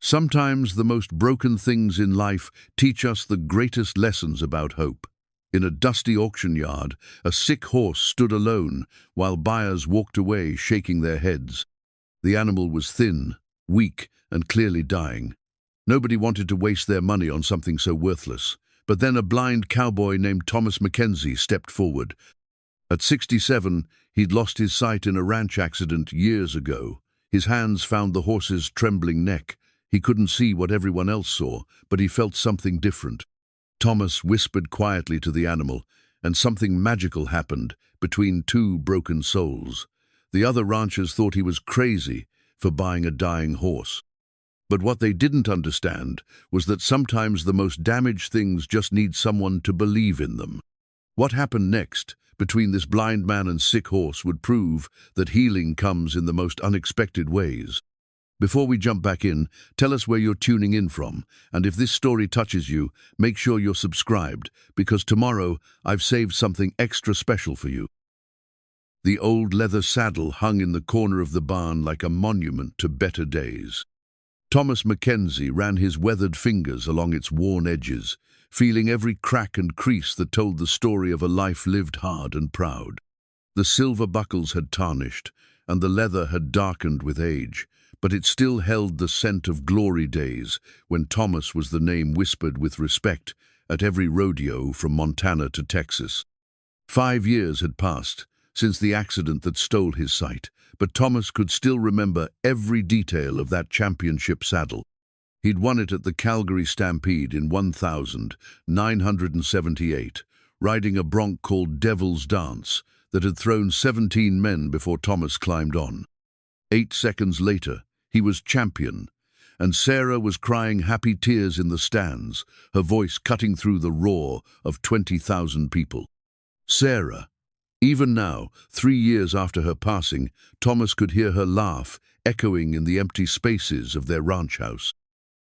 Sometimes the most broken things in life teach us the greatest lessons about hope. In a dusty auction yard, a sick horse stood alone while buyers walked away shaking their heads. The animal was thin, weak, and clearly dying. Nobody wanted to waste their money on something so worthless. But then a blind cowboy named Thomas McKenzie stepped forward. At 67, he'd lost his sight in a ranch accident years ago. His hands found the horse's trembling neck. He couldn't see what everyone else saw, but he felt something different. Thomas whispered quietly to the animal, and something magical happened between two broken souls. The other ranchers thought he was crazy for buying a dying horse. But what they didn't understand was that sometimes the most damaged things just need someone to believe in them. What happened next between this blind man and sick horse would prove that healing comes in the most unexpected ways. Before we jump back in, tell us where you're tuning in from, and if this story touches you, make sure you're subscribed, because tomorrow I've saved something extra special for you. The old leather saddle hung in the corner of the barn like a monument to better days. Thomas McKenzie ran his weathered fingers along its worn edges, feeling every crack and crease that told the story of a life lived hard and proud. The silver buckles had tarnished, and the leather had darkened with age, but it still held the scent of glory days when Thomas was the name whispered with respect at every rodeo from Montana to Texas. 5 years had passed since the accident that stole his sight, but Thomas could still remember every detail of that championship saddle. He'd won it at the Calgary Stampede in 1978, riding a bronc called Devil's Dance that had thrown 17 men before Thomas climbed on. 8 seconds later, he was champion, and Sarah was crying happy tears in the stands, her voice cutting through the roar of 20,000 people. Sarah. Even now, 3 years after her passing, Thomas could hear her laugh echoing in the empty spaces of their ranch house.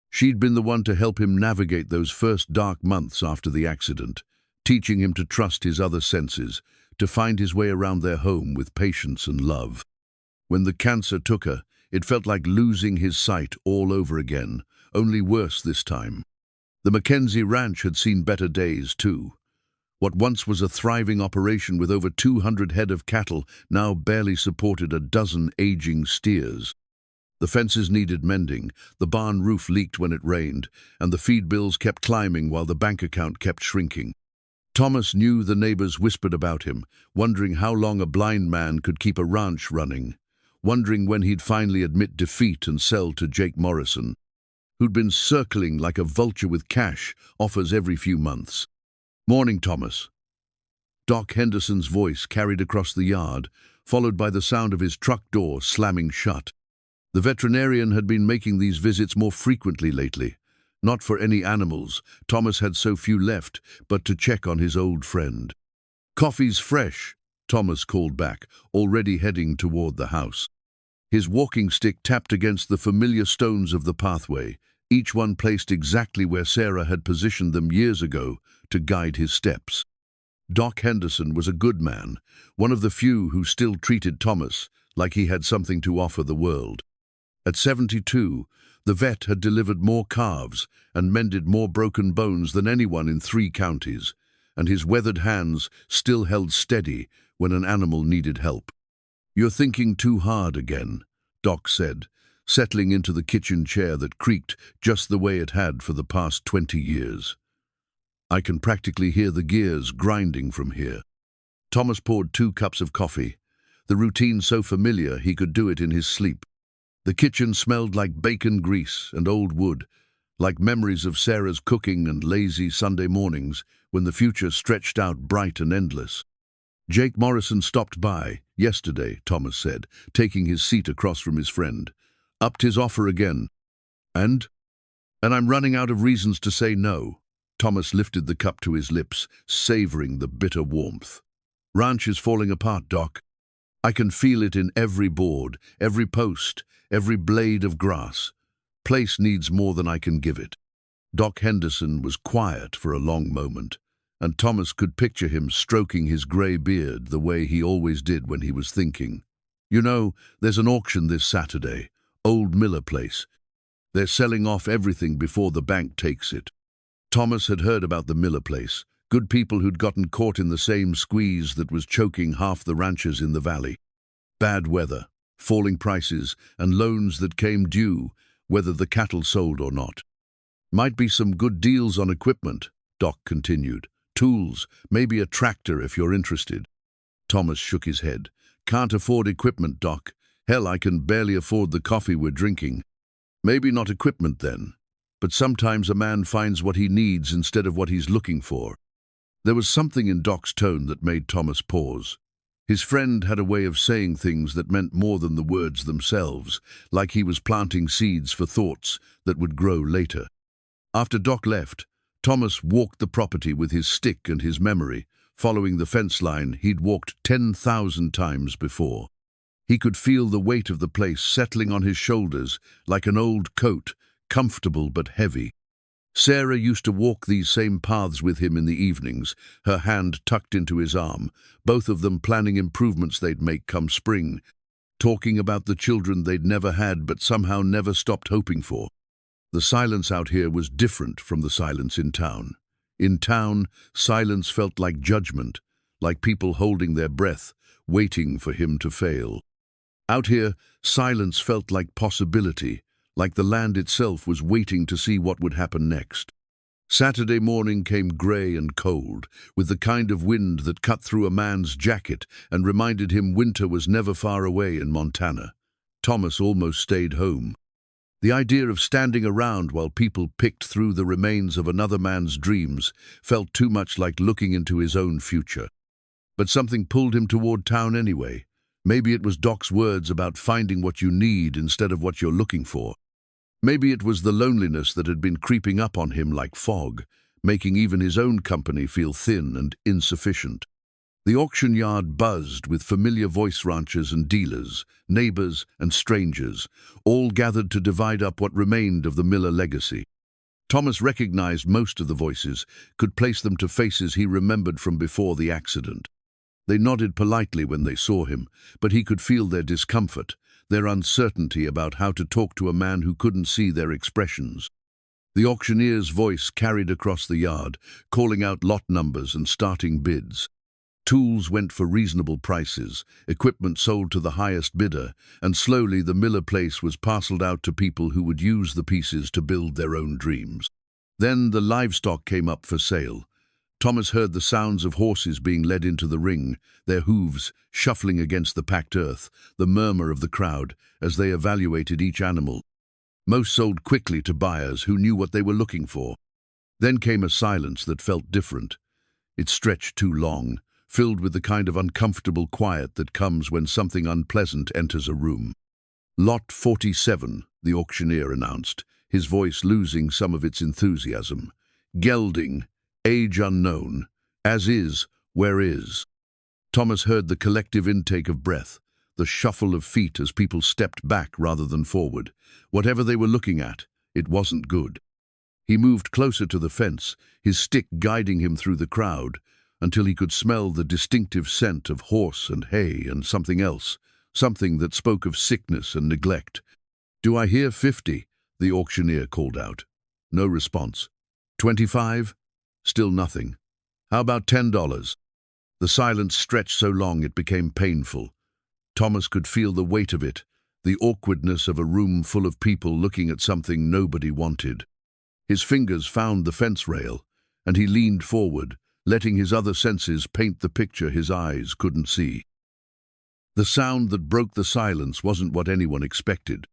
She'd been the one to help him navigate those first dark months after the accident, teaching him to trust his other senses, to find his way around their home with patience and love. When the cancer took her, it felt like losing his sight all over again, only worse this time. The McKenzie Ranch had seen better days, too. What once was a thriving operation with over 200 head of cattle now barely supported a dozen aging steers. The fences needed mending, the barn roof leaked when it rained, and the feed bills kept climbing while the bank account kept shrinking. Thomas knew the neighbors whispered about him, wondering how long a blind man could keep a ranch running, wondering when he'd finally admit defeat and sell to Jake Morrison, who'd been circling like a vulture with cash offers every few months. "Morning, Thomas." Doc Henderson's voice carried across the yard, followed by the sound of his truck door slamming shut. The veterinarian had been making these visits more frequently lately. Not for any animals, Thomas had so few left, but to check on his old friend. "Coffee's fresh," Thomas called back, already heading toward the house. His walking stick tapped against the familiar stones of the pathway, each one placed exactly where Sarah had positioned them years ago to guide his steps. Doc Henderson was a good man, one of the few who still treated Thomas like he had something to offer the world. At 72, the vet had delivered more calves and mended more broken bones than anyone in 3 counties, and his weathered hands still held steady when an animal needed help. "You're thinking too hard again," Doc said, settling into the kitchen chair that creaked just the way it had for the past 20 years. "I can practically hear the gears grinding from here." Thomas poured 2 cups of coffee, the routine so familiar he could do it in his sleep. The kitchen smelled like bacon grease and old wood, like memories of Sarah's cooking and lazy Sunday mornings when the future stretched out bright and endless. "Jake Morrison stopped by yesterday," Thomas said, taking his seat across from his friend. "Upped his offer again. And I'm running out of reasons to say no." Thomas lifted the cup to his lips, savoring the bitter warmth. "Ranch is falling apart, Doc. I can feel it in every board, every post, every blade of grass. Place needs more than I can give it." Doc Henderson was quiet for a long moment, and Thomas could picture him stroking his grey beard the way he always did when he was thinking. "You know, there's an auction this Saturday, Old Miller Place. They're selling off everything before the bank takes it. Thomas had heard about the Miller place, good people who'd gotten caught in the same squeeze that was choking half the ranchers in the valley. Bad weather, falling prices, and loans that came due, whether the cattle sold or not. Might be some good deals on equipment, Doc continued. Tools, maybe a tractor if you're interested. Thomas shook his head. Can't afford equipment, Doc. Hell, I can barely afford the coffee we're drinking. Maybe not equipment then, but sometimes a man finds what he needs instead of what he's looking for. There was something in Doc's tone that made Thomas pause. His friend had a way of saying things that meant more than the words themselves, like he was planting seeds for thoughts that would grow later. After Doc left, Thomas walked the property with his stick and his memory, following the fence line he'd walked 10,000 times before. He could feel the weight of the place settling on his shoulders like an old coat, comfortable but heavy. Sarah used to walk these same paths with him in the evenings, her hand tucked into his arm, both of them planning improvements they'd make come spring, talking about the children they'd never had but somehow never stopped hoping for. The silence out here was different from the silence in town. In town, silence felt like judgment, like people holding their breath, waiting for him to fail. Out here, silence felt like possibility, like the land itself was waiting to see what would happen next. Saturday morning came grey and cold, with the kind of wind that cut through a man's jacket and reminded him winter was never far away in Montana. Thomas almost stayed home. The idea of standing around while people picked through the remains of another man's dreams felt too much like looking into his own future. But something pulled him toward town anyway. Maybe it was Doc's words about finding what you need instead of what you're looking for. Maybe it was the loneliness that had been creeping up on him like fog, making even his own company feel thin and insufficient. The auction yard buzzed with familiar voice ranchers and dealers, neighbors and strangers, all gathered to divide up what remained of the Miller legacy. Thomas recognized most of the voices, could place them to faces he remembered from before the accident. They nodded politely when they saw him, but he could feel their discomfort, their uncertainty about how to talk to a man who couldn't see their expressions. The auctioneer's voice carried across the yard, calling out lot numbers and starting bids. Tools went for reasonable prices, equipment sold to the highest bidder, and slowly the Miller place was parceled out to people who would use the pieces to build their own dreams. Then the livestock came up for sale. Thomas heard the sounds of horses being led into the ring, their hooves shuffling against the packed earth, the murmur of the crowd as they evaluated each animal. Most sold quickly to buyers who knew what they were looking for. Then came a silence that felt different. It stretched too long, filled with the kind of uncomfortable quiet that comes when something unpleasant enters a room. Lot 47, the auctioneer announced, his voice losing some of its enthusiasm. Gelding, age unknown, as is, where is. Thomas heard the collective intake of breath, the shuffle of feet as people stepped back rather than forward. Whatever they were looking at, it wasn't good. He moved closer to the fence, his stick guiding him through the crowd, until he could smell the distinctive scent of horse and hay and something else, something that spoke of sickness and neglect. "Do I hear 50? The auctioneer called out. No response. 25? Still nothing. How about $10? The silence stretched so long it became painful. Thomas could feel the weight of it, the awkwardness of a room full of people looking at something nobody wanted. His fingers found the fence rail, and he leaned forward, letting his other senses paint the picture his eyes couldn't see. The sound that broke the silence wasn't what anyone expected.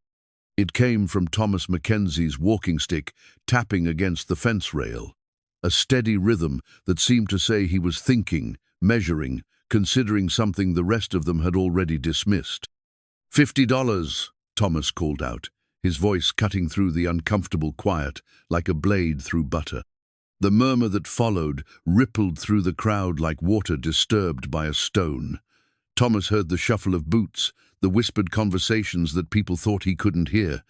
It came from Thomas McKenzie's walking stick tapping against the fence rail, a steady rhythm that seemed to say he was thinking, measuring, considering something the rest of them had already dismissed. $50, Thomas called out, his voice cutting through the uncomfortable quiet like a blade through butter. The murmur that followed rippled through the crowd like water disturbed by a stone. Thomas heard the shuffle of boots, the whispered conversations that people thought he couldn't hear.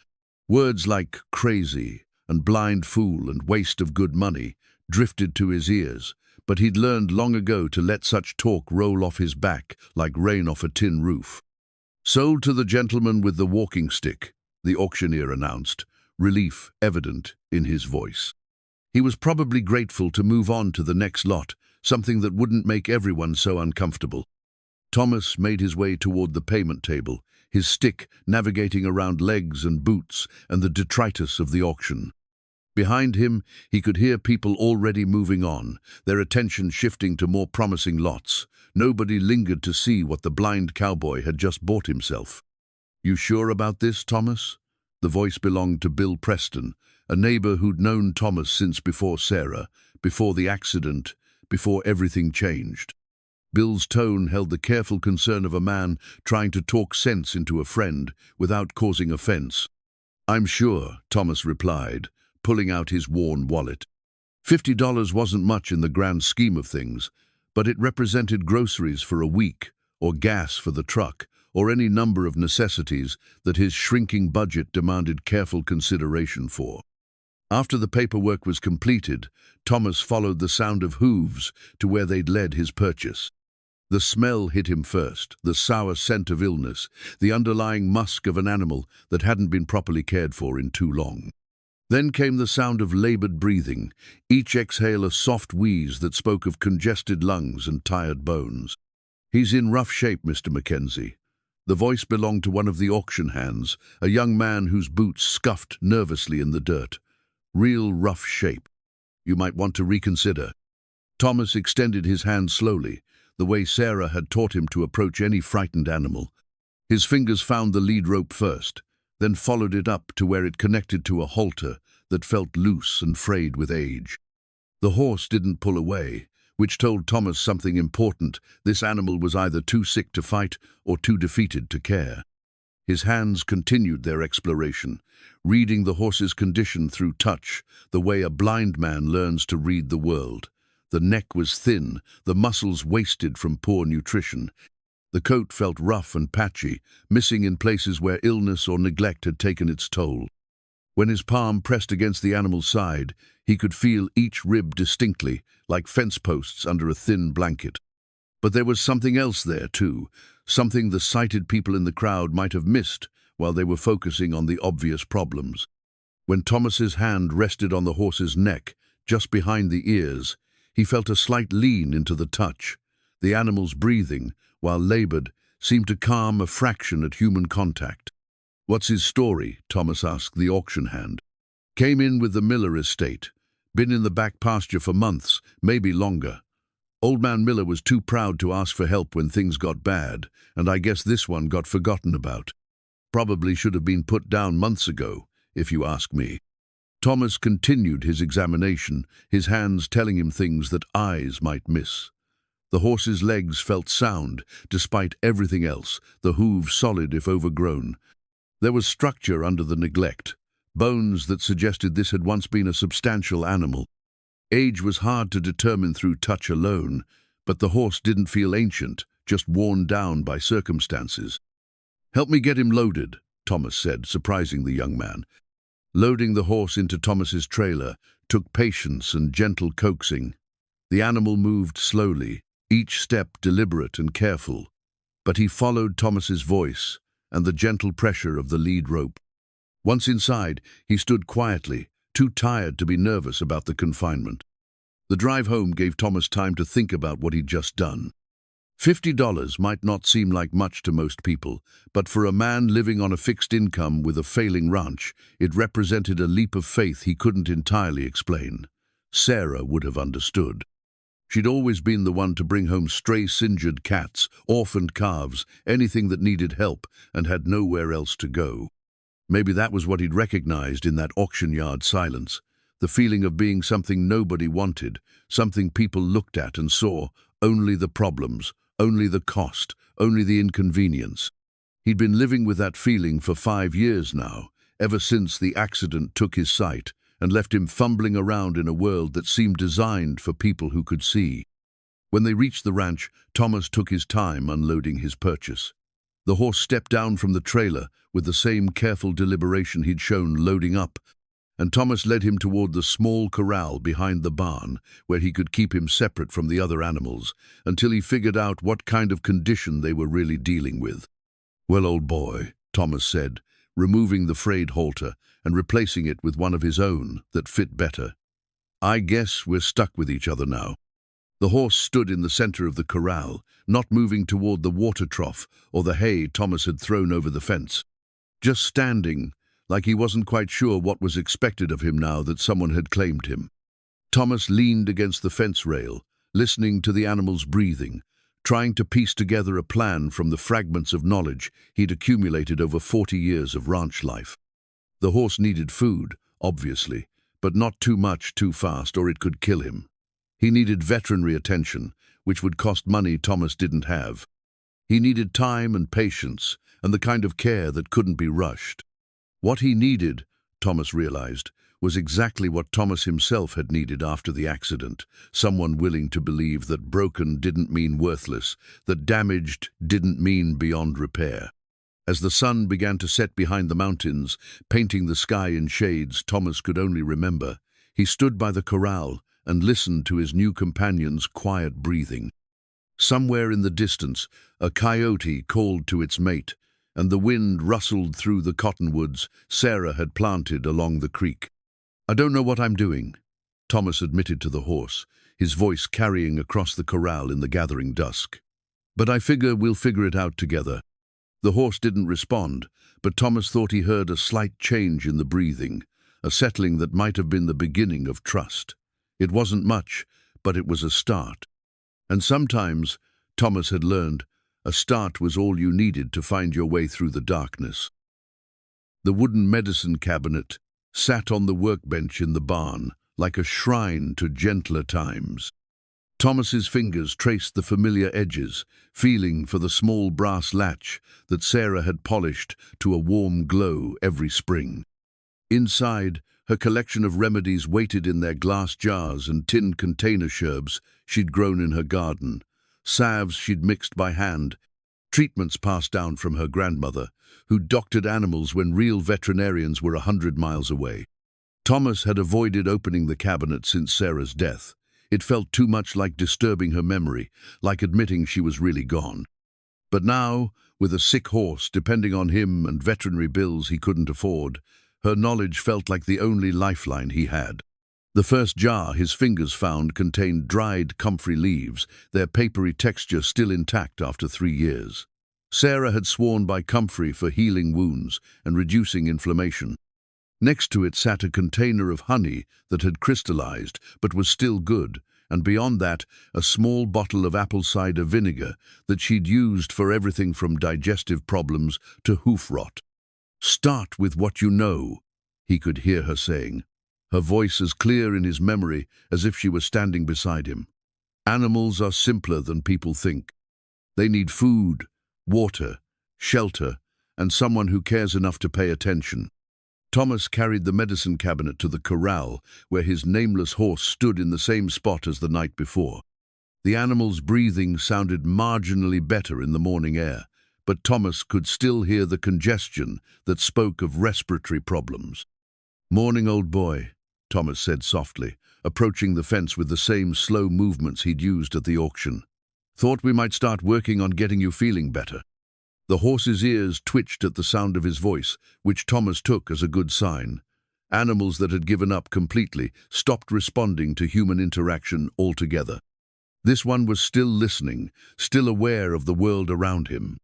Words like crazy and blind fool and waste of good money drifted to his ears, but he'd learned long ago to let such talk roll off his back like rain off a tin roof. "Sold to the gentleman with the walking stick," the auctioneer announced, relief evident in his voice. He was probably grateful to move on to the next lot, something that wouldn't make everyone so uncomfortable. Thomas made his way toward the payment table, his stick navigating around legs and boots and the detritus of the auction. Behind him, he could hear people already moving on, their attention shifting to more promising lots. Nobody lingered to see what the blind cowboy had just bought himself. "You sure about this, Thomas?" The voice belonged to Bill Preston, a neighbor who'd known Thomas since before Sarah, before the accident, before everything changed. Bill's tone held the careful concern of a man trying to talk sense into a friend without causing offense. "I'm sure," Thomas replied, pulling out his worn wallet. $50 wasn't much in the grand scheme of things, but it represented groceries for a week, or gas for the truck, or any number of necessities that his shrinking budget demanded careful consideration for. After the paperwork was completed, Thomas followed the sound of hooves to where they'd led his purchase. The smell hit him first, the sour scent of illness, the underlying musk of an animal that hadn't been properly cared for in too long. Then came the sound of labored breathing, each exhale a soft wheeze that spoke of congested lungs and tired bones. "He's in rough shape, Mr. McKenzie." The voice belonged to one of the auction hands, a young man whose boots scuffed nervously in the dirt. "Real rough shape. You might want to reconsider." Thomas extended his hand slowly, the way Sarah had taught him to approach any frightened animal. His fingers found the lead rope first, then followed it up to where it connected to a halter that felt loose and frayed with age. The horse didn't pull away, which told Thomas something important. This animal was either too sick to fight or too defeated to care. His hands continued their exploration, reading the horse's condition through touch, the way a blind man learns to read the world. The neck was thin, the muscles wasted from poor nutrition. The coat felt rough and patchy, missing in places where illness or neglect had taken its toll. When his palm pressed against the animal's side, he could feel each rib distinctly, like fence posts under a thin blanket. But there was something else there, too, something the sighted people in the crowd might have missed while they were focusing on the obvious problems. When Thomas's hand rested on the horse's neck, just behind the ears, he felt a slight lean into the touch. The animal's breathing, while labored, seemed to calm a fraction at human contact. "What's his story?" Thomas asked the auction hand. "Came in with the Miller estate. Been in the back pasture for months, maybe longer. Old man Miller was too proud to ask for help when things got bad, and I guess this one got forgotten about. Probably should have been put down months ago, if you ask me." Thomas continued his examination, his hands telling him things that eyes might miss. The horse's legs felt sound, despite everything else, the hooves solid if overgrown. There was structure under the neglect, bones that suggested this had once been a substantial animal. Age was hard to determine through touch alone, but the horse didn't feel ancient, just worn down by circumstances. "Help me get him loaded," Thomas said, surprising the young man. Loading the horse into Thomas's trailer took patience and gentle coaxing. The animal moved slowly, each step deliberate and careful, but he followed Thomas's voice and the gentle pressure of the lead rope. Once inside, he stood quietly, too tired to be nervous about the confinement. The drive home gave Thomas time to think about what he'd just done. $50 might not seem like much to most people, but for a man living on a fixed income with a failing ranch, it represented a leap of faith he couldn't entirely explain. Sarah would have understood. She'd always been the one to bring home stray singered cats, orphaned calves, anything that needed help and had nowhere else to go. Maybe that was what he'd recognized in that auction yard silence, the feeling of being something nobody wanted, something people looked at and saw only the problems, only the cost, only the inconvenience. He'd been living with that feeling for 5 years now, ever since the accident took his sight and left him fumbling around in a world that seemed designed for people who could see. When they reached the ranch, Thomas took his time unloading his purchase. The horse stepped down from the trailer with the same careful deliberation he'd shown loading up, and Thomas led him toward the small corral behind the barn, where he could keep him separate from the other animals, until he figured out what kind of condition they were really dealing with. "Well, old boy," Thomas said, removing the frayed halter and replacing it with one of his own that fit better. "I guess we're stuck with each other now." The horse stood in the center of the corral, not moving toward the water trough or the hay Thomas had thrown over the fence. Just standing, like he wasn't quite sure what was expected of him now that someone had claimed him. Thomas leaned against the fence rail, listening to the animal's breathing, trying to piece together a plan from the fragments of knowledge he'd accumulated over 40 years of ranch life. The horse needed food, obviously, but not too much too fast or it could kill him. He needed veterinary attention, which would cost money Thomas didn't have. He needed time and patience, and the kind of care that couldn't be rushed. What he needed, Thomas realized, was exactly what Thomas himself had needed after the accident, someone willing to believe that broken didn't mean worthless, that damaged didn't mean beyond repair. As the sun began to set behind the mountains, painting the sky in shades Thomas could only remember, he stood by the corral and listened to his new companion's quiet breathing. Somewhere in the distance, a coyote called to its mate, and the wind rustled through the cottonwoods Sarah had planted along the creek. "I don't know what I'm doing," Thomas admitted to the horse, his voice carrying across the corral in the gathering dusk. "But I figure we'll figure it out together." The horse didn't respond, but Thomas thought he heard a slight change in the breathing, a settling that might have been the beginning of trust. It wasn't much, but it was a start. And sometimes, Thomas had learned, a start was all you needed to find your way through the darkness. The wooden medicine cabinet sat on the workbench in the barn, like a shrine to gentler times. Thomas's fingers traced the familiar edges, feeling for the small brass latch that Sarah had polished to a warm glow every spring. Inside, her collection of remedies waited in their glass jars and tin container sherbs she'd grown in her garden, salves she'd mixed by hand, treatments passed down from her grandmother, who doctored animals when real veterinarians were 100 miles away. Thomas had avoided opening the cabinet since Sarah's death. It felt too much like disturbing her memory, like admitting she was really gone. But now, with a sick horse depending on him and veterinary bills he couldn't afford, her knowledge felt like the only lifeline he had. The first jar his fingers found contained dried comfrey leaves, their papery texture still intact after 3 years. Sarah had sworn by comfrey for healing wounds and reducing inflammation. Next to it sat a container of honey that had crystallized but was still good, and beyond that, a small bottle of apple cider vinegar that she'd used for everything from digestive problems to hoof rot. "Start with what you know," he could hear her saying, her voice as clear in his memory as if she were standing beside him. "Animals are simpler than people think. They need food, water, shelter, and someone who cares enough to pay attention." Thomas carried the medicine cabinet to the corral, where his nameless horse stood in the same spot as the night before. The animal's breathing sounded marginally better in the morning air, but Thomas could still hear the congestion that spoke of respiratory problems. "Morning, old boy," Thomas said softly, approaching the fence with the same slow movements he'd used at the auction. "Thought we might start working on getting you feeling better." The horse's ears twitched at the sound of his voice, which Thomas took as a good sign. Animals that had given up completely stopped responding to human interaction altogether. This one was still listening, still aware of the world around him.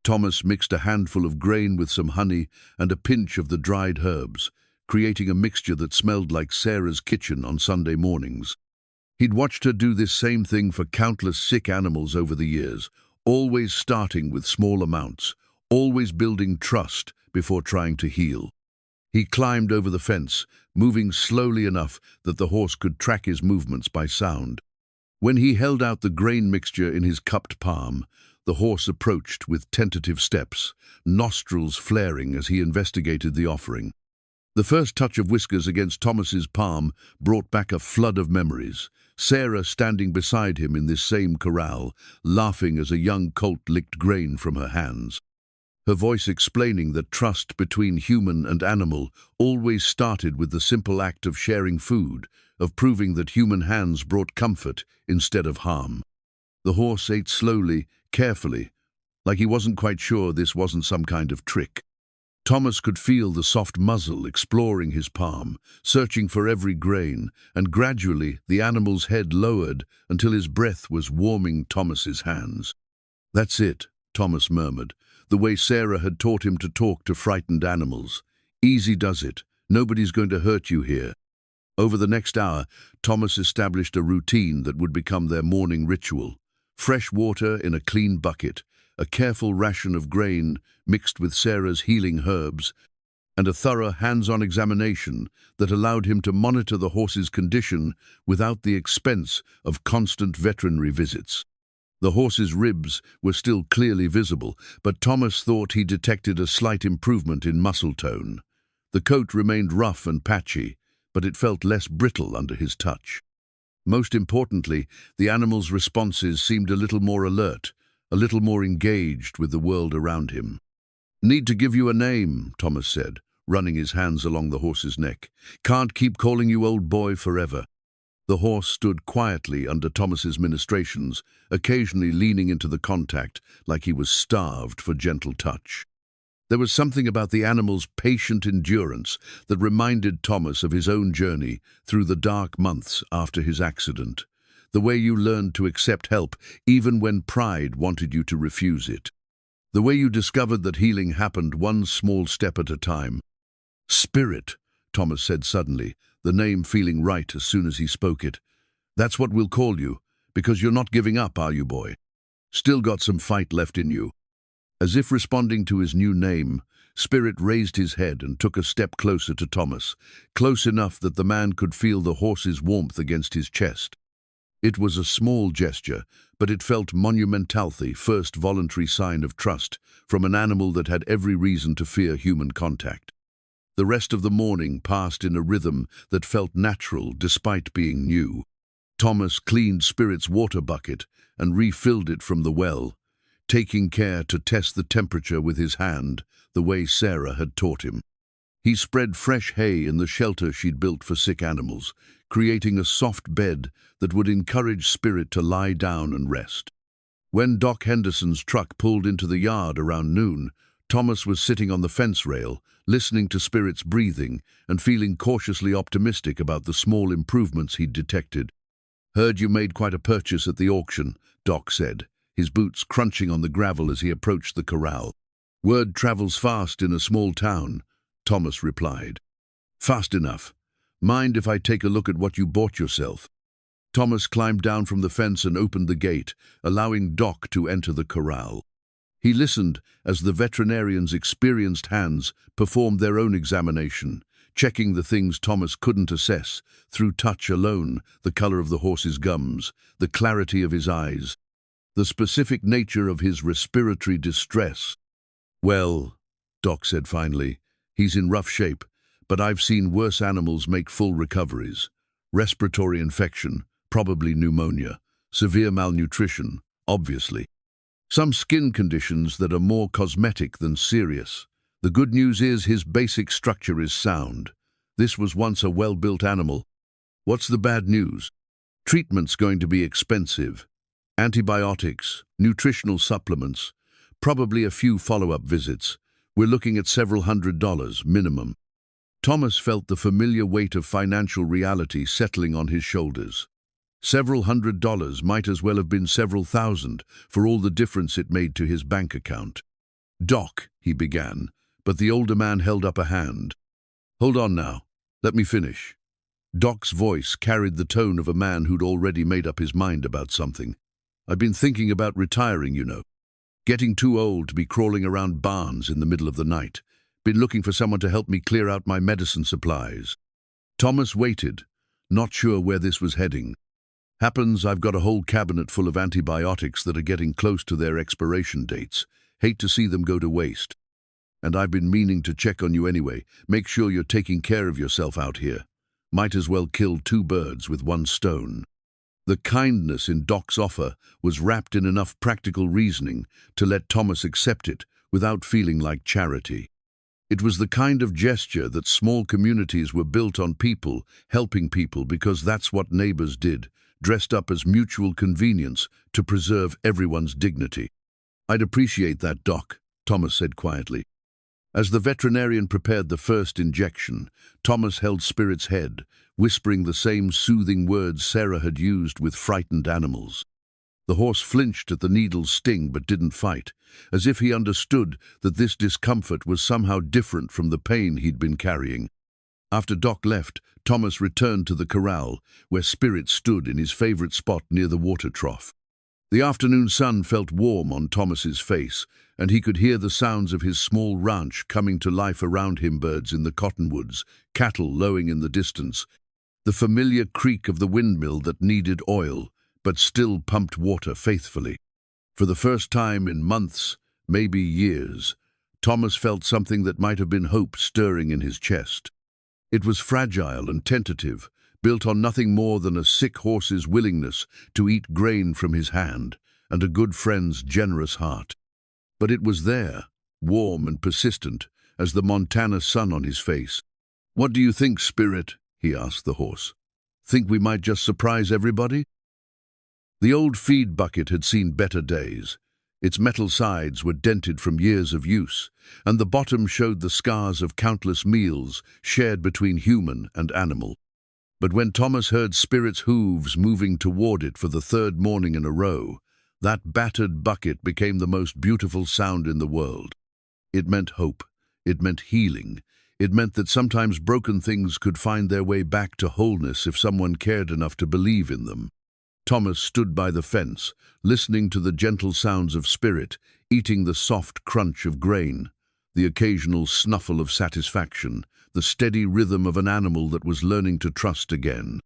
Thomas mixed a handful of grain with some honey and a pinch of the dried herbs, creating a mixture that smelled like Sarah's kitchen on Sunday mornings. He'd watched her do this same thing for countless sick animals over the years, always starting with small amounts, always building trust before trying to heal. He climbed over the fence, moving slowly enough that the horse could track his movements by sound. When he held out the grain mixture in his cupped palm, the horse approached with tentative steps, nostrils flaring as he investigated the offering. The first touch of whiskers against Thomas's palm brought back a flood of memories. Sarah standing beside him in this same corral, laughing as a young colt licked grain from her hands. Her voice explaining that trust between human and animal always started with the simple act of sharing food, of proving that human hands brought comfort instead of harm. The horse ate slowly, carefully, like he wasn't quite sure this wasn't some kind of trick. Thomas could feel the soft muzzle exploring his palm, searching for every grain, and gradually the animal's head lowered until his breath was warming Thomas's hands. "That's it," Thomas murmured, the way Sarah had taught him to talk to frightened animals. "Easy does it. Nobody's going to hurt you here." Over the next hour, Thomas established a routine that would become their morning ritual. Fresh water in a clean bucket, a careful ration of grain mixed with Sarah's healing herbs, and a thorough hands-on examination that allowed him to monitor the horse's condition without the expense of constant veterinary visits. The horse's ribs were still clearly visible, but Thomas thought he detected a slight improvement in muscle tone. The coat remained rough and patchy, but it felt less brittle under his touch. Most importantly, the animal's responses seemed a little more alert, a little more engaged with the world around him. "Need to give you a name," Thomas said, running his hands along the horse's neck. "Can't keep calling you old boy forever." The horse stood quietly under Thomas's ministrations, occasionally leaning into the contact like he was starved for gentle touch. There was something about the animal's patient endurance that reminded Thomas of his own journey through the dark months after his accident, the way you learned to accept help even when pride wanted you to refuse it, the way you discovered that healing happened one small step at a time. "Spirit," Thomas said suddenly, the name feeling right as soon as he spoke it. "That's what we'll call you, because you're not giving up, are you, boy? Still got some fight left in you." As if responding to his new name, Spirit raised his head and took a step closer to Thomas, close enough that the man could feel the horse's warmth against his chest. It was a small gesture, but it felt monumental, the first voluntary sign of trust from an animal that had every reason to fear human contact. The rest of the morning passed in a rhythm that felt natural despite being new. Thomas cleaned Spirit's water bucket and refilled it from the well, taking care to test the temperature with his hand, the way Sarah had taught him. He spread fresh hay in the shelter she'd built for sick animals, creating a soft bed that would encourage Spirit to lie down and rest. When Doc Henderson's truck pulled into the yard around noon, Thomas was sitting on the fence rail, listening to Spirit's breathing and feeling cautiously optimistic about the small improvements he'd detected. "Heard you made quite a purchase at the auction," Doc said, his boots crunching on the gravel as he approached the corral. "Word travels fast in a small town," Thomas replied. "Fast enough. Mind if I take a look at what you bought yourself?" Thomas climbed down from the fence and opened the gate, allowing Doc to enter the corral. He listened as the veterinarian's experienced hands performed their own examination, checking the things Thomas couldn't assess through touch alone: the color of the horse's gums, the clarity of his eyes, the specific nature of his respiratory distress. "Well," Doc said finally, "he's in rough shape, but I've seen worse animals make full recoveries. Respiratory infection, probably pneumonia, severe malnutrition, obviously. Some skin conditions that are more cosmetic than serious. The good news is his basic structure is sound. This was once a well-built animal. What's the bad news? Treatment's going to be expensive. Antibiotics, nutritional supplements, probably a few follow-up visits. We're looking at several $100s minimum." Thomas felt the familiar weight of financial reality settling on his shoulders. Several $100s might as well have been several thousand for all the difference it made to his bank account. "Doc," he began, but the older man held up a hand. "Hold on now. Let me finish." Doc's voice carried the tone of a man who'd already made up his mind about something. "I've been thinking about retiring, you know. Getting too old to be crawling around barns in the middle of the night. Been looking for someone to help me clear out my medicine supplies." Thomas waited, not sure where this was heading. "Happens I've got a whole cabinet full of antibiotics that are getting close to their expiration dates. Hate to see them go to waste. And I've been meaning to check on you anyway. Make sure you're taking care of yourself out here. Might as well kill two birds with one stone." The kindness in Doc's offer was wrapped in enough practical reasoning to let Thomas accept it without feeling like charity. It was the kind of gesture that small communities were built on, people helping people because that's what neighbors did, dressed up as mutual convenience to preserve everyone's dignity. "I'd appreciate that, Doc," Thomas said quietly. As the veterinarian prepared the first injection, Thomas held Spirit's head, whispering the same soothing words Sarah had used with frightened animals. The horse flinched at the needle's sting but didn't fight, as if he understood that this discomfort was somehow different from the pain he'd been carrying. After Doc left, Thomas returned to the corral, where Spirit stood in his favorite spot near the water trough. The afternoon sun felt warm on Thomas's face, and he could hear the sounds of his small ranch coming to life around him, birds in the cottonwoods, cattle lowing in the distance, the familiar creak of the windmill that needed oil, but still pumped water faithfully. For the first time in months, maybe years, Thomas felt something that might have been hope stirring in his chest. It was fragile and tentative, built on nothing more than a sick horse's willingness to eat grain from his hand and a good friend's generous heart. But it was there, warm and persistent, as the Montana sun on his face. "What do you think, Spirit?" he asked the horse. "Think we might just surprise everybody?" The old feed bucket had seen better days. Its metal sides were dented from years of use, and the bottom showed the scars of countless meals shared between human and animal. But when Thomas heard Spirit's hooves moving toward it for the third morning in a row, that battered bucket became the most beautiful sound in the world. It meant hope. It meant healing. It meant that sometimes broken things could find their way back to wholeness if someone cared enough to believe in them. Thomas stood by the fence, listening to the gentle sounds of Spirit, eating the soft crunch of grain, the occasional snuffle of satisfaction, the steady rhythm of an animal that was learning to trust again.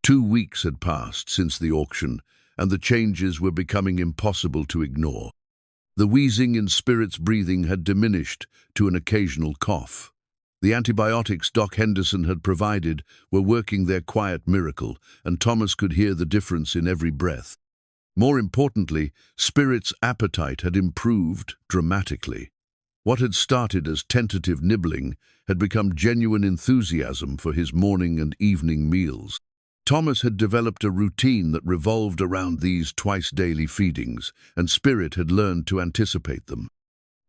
2 weeks had passed since the auction, and the changes were becoming impossible to ignore. The wheezing in Spirit's breathing had diminished to an occasional cough. The antibiotics Doc Henderson had provided were working their quiet miracle, and Thomas could hear the difference in every breath. More importantly, Spirit's appetite had improved dramatically. What had started as tentative nibbling had become genuine enthusiasm for his morning and evening meals. Thomas had developed a routine that revolved around these twice-daily feedings, and Spirit had learned to anticipate them.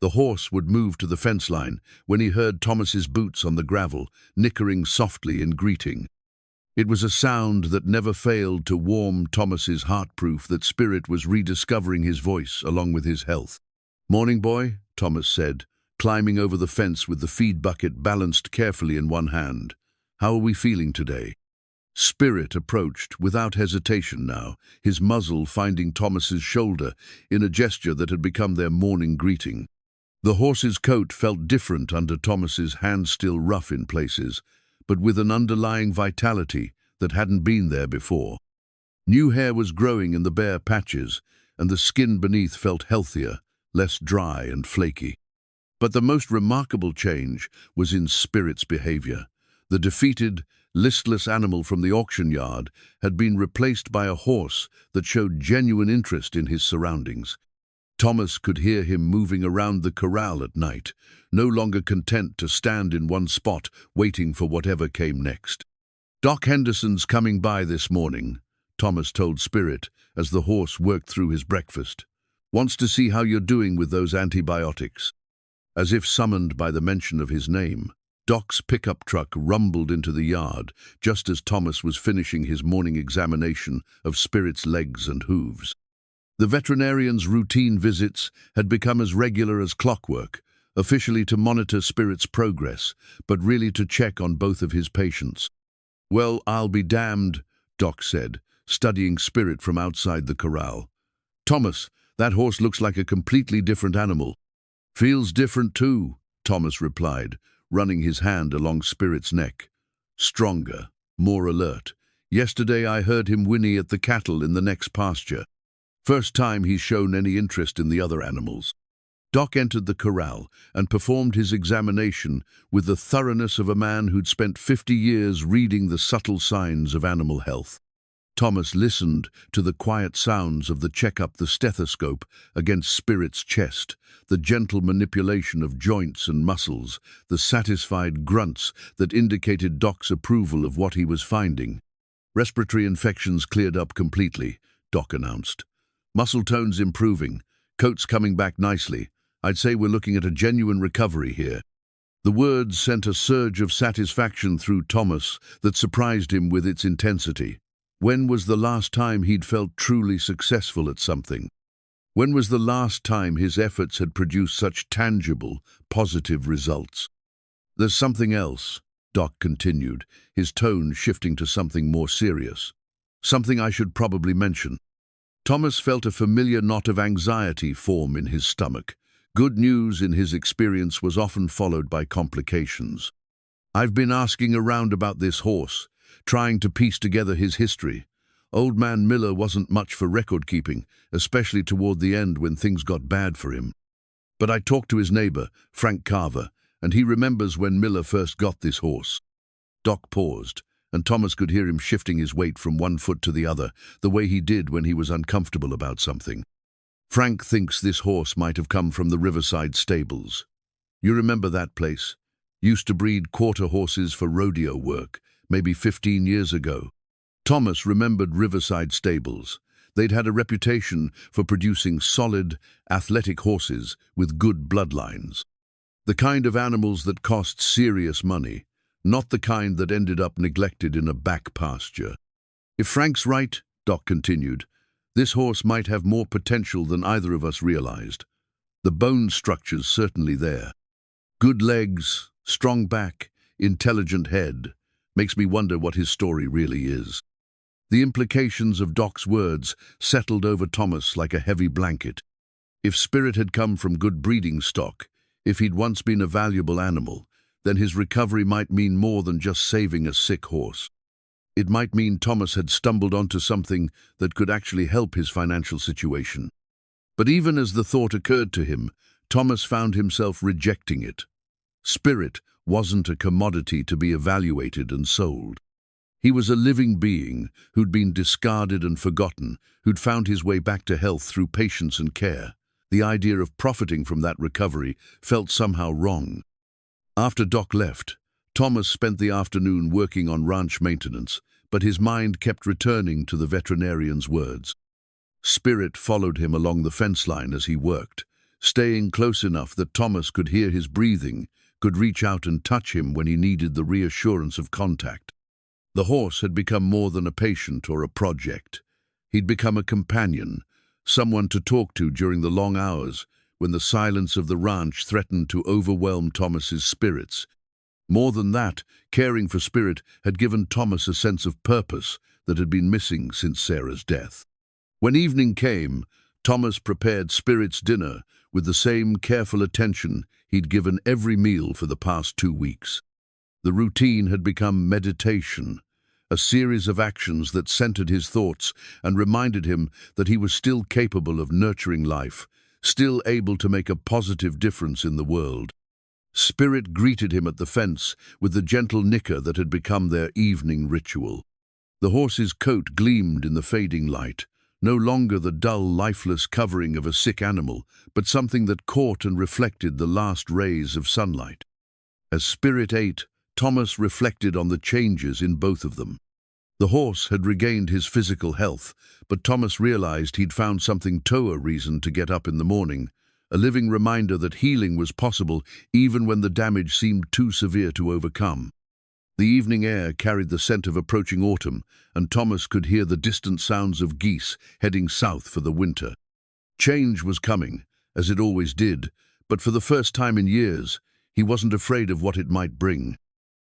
The horse would move to the fence line when he heard Thomas's boots on the gravel, nickering softly in greeting. It was a sound that never failed to warm Thomas's heart, proof that Spirit was rediscovering his voice along with his health. "Morning, boy," Thomas said, climbing over the fence with the feed bucket balanced carefully in one hand. "How are we feeling today?" Spirit approached without hesitation now, his muzzle finding Thomas's shoulder in a gesture that had become their morning greeting. The horse's coat felt different under Thomas's hands, still rough in places, but with an underlying vitality that hadn't been there before. New hair was growing in the bare patches, and the skin beneath felt healthier, less dry and flaky. But the most remarkable change was in Spirit's behavior. The defeated, listless animal from the auction yard had been replaced by a horse that showed genuine interest in his surroundings. Thomas could hear him moving around the corral at night, no longer content to stand in one spot, waiting for whatever came next. "Doc Henderson's coming by this morning," Thomas told Spirit as the horse worked through his breakfast. "Wants to see how you're doing with those antibiotics." As if summoned by the mention of his name, Doc's pickup truck rumbled into the yard just as Thomas was finishing his morning examination of Spirit's legs and hooves. The veterinarian's routine visits had become as regular as clockwork, officially to monitor Spirit's progress, but really to check on both of his patients. "Well, I'll be damned," Doc said, studying Spirit from outside the corral. "Thomas, that horse looks like a completely different animal." "Feels different too," Thomas replied, running his hand along Spirit's neck. "Stronger, more alert. Yesterday I heard him whinny at the cattle in the next pasture. First time he's shown any interest in the other animals." Doc entered the corral and performed his examination with the thoroughness of a man who'd spent 50 years reading the subtle signs of animal health. Thomas listened to the quiet sounds of the checkup, the stethoscope against Spirit's chest, the gentle manipulation of joints and muscles, the satisfied grunts that indicated Doc's approval of what he was finding. "Respiratory infections cleared up completely," Doc announced. "Muscle tone's improving, coat's coming back nicely. I'd say we're looking at a genuine recovery here." The words sent a surge of satisfaction through Thomas that surprised him with its intensity. When was the last time he'd felt truly successful at something? When was the last time his efforts had produced such tangible, positive results? "There's something else," Doc continued, his tone shifting to something more serious. "Something I should probably mention." Thomas felt a familiar knot of anxiety form in his stomach. Good news in his experience was often followed by complications. "I've been asking around about this horse, trying to piece together his history. Old man Miller wasn't much for record-keeping, especially toward the end when things got bad for him. But I talked to his neighbor, Frank Carver, and he remembers when Miller first got this horse." Doc paused, and Thomas could hear him shifting his weight from one foot to the other, the way he did when he was uncomfortable about something. "Frank thinks this horse might have come from the Riverside stables. You remember that place? Used to breed quarter horses for rodeo work, maybe 15 years ago." Thomas remembered Riverside stables. They'd had a reputation for producing solid, athletic horses with good bloodlines. The kind of animals that cost serious money, not the kind that ended up neglected in a back pasture. "If Frank's right," Doc continued, "this horse might have more potential than either of us realized. The bone structure's certainly there. Good legs, strong back, intelligent head. Makes me wonder what his story really is." The implications of Doc's words settled over Thomas like a heavy blanket. If Spirit had come from good breeding stock, if he'd once been a valuable animal, then his recovery might mean more than just saving a sick horse. It might mean Thomas had stumbled onto something that could actually help his financial situation. But even as the thought occurred to him, Thomas found himself rejecting it. Spirit wasn't a commodity to be evaluated and sold. He was a living being who'd been discarded and forgotten, who'd found his way back to health through patience and care. The idea of profiting from that recovery felt somehow wrong. After Doc left, Thomas spent the afternoon working on ranch maintenance, but his mind kept returning to the veterinarian's words. Spirit followed him along the fence line as he worked, staying close enough that Thomas could hear his breathing, could reach out and touch him when he needed the reassurance of contact. The horse had become more than a patient or a project. He'd become a companion, someone to talk to during the long hours when the silence of the ranch threatened to overwhelm Thomas's spirits. More than that, caring for Spirit had given Thomas a sense of purpose that had been missing since Sarah's death. When evening came, Thomas prepared Spirit's dinner with the same careful attention he'd given every meal for the past 2 weeks. The routine had become meditation, a series of actions that centered his thoughts and reminded him that he was still capable of nurturing life, still able to make a positive difference in the world. Spirit greeted him at the fence with the gentle nicker that had become their evening ritual. The horse's coat gleamed in the fading light, no longer the dull, lifeless covering of a sick animal, but something that caught and reflected the last rays of sunlight. As Spirit ate, Thomas reflected on the changes in both of them. The horse had regained his physical health, but Thomas realized he'd found something to a reason to get up in the morning, a living reminder that healing was possible even when the damage seemed too severe to overcome. The evening air carried the scent of approaching autumn, and Thomas could hear the distant sounds of geese heading south for the winter. Change was coming, as it always did, but for the first time in years, he wasn't afraid of what it might bring.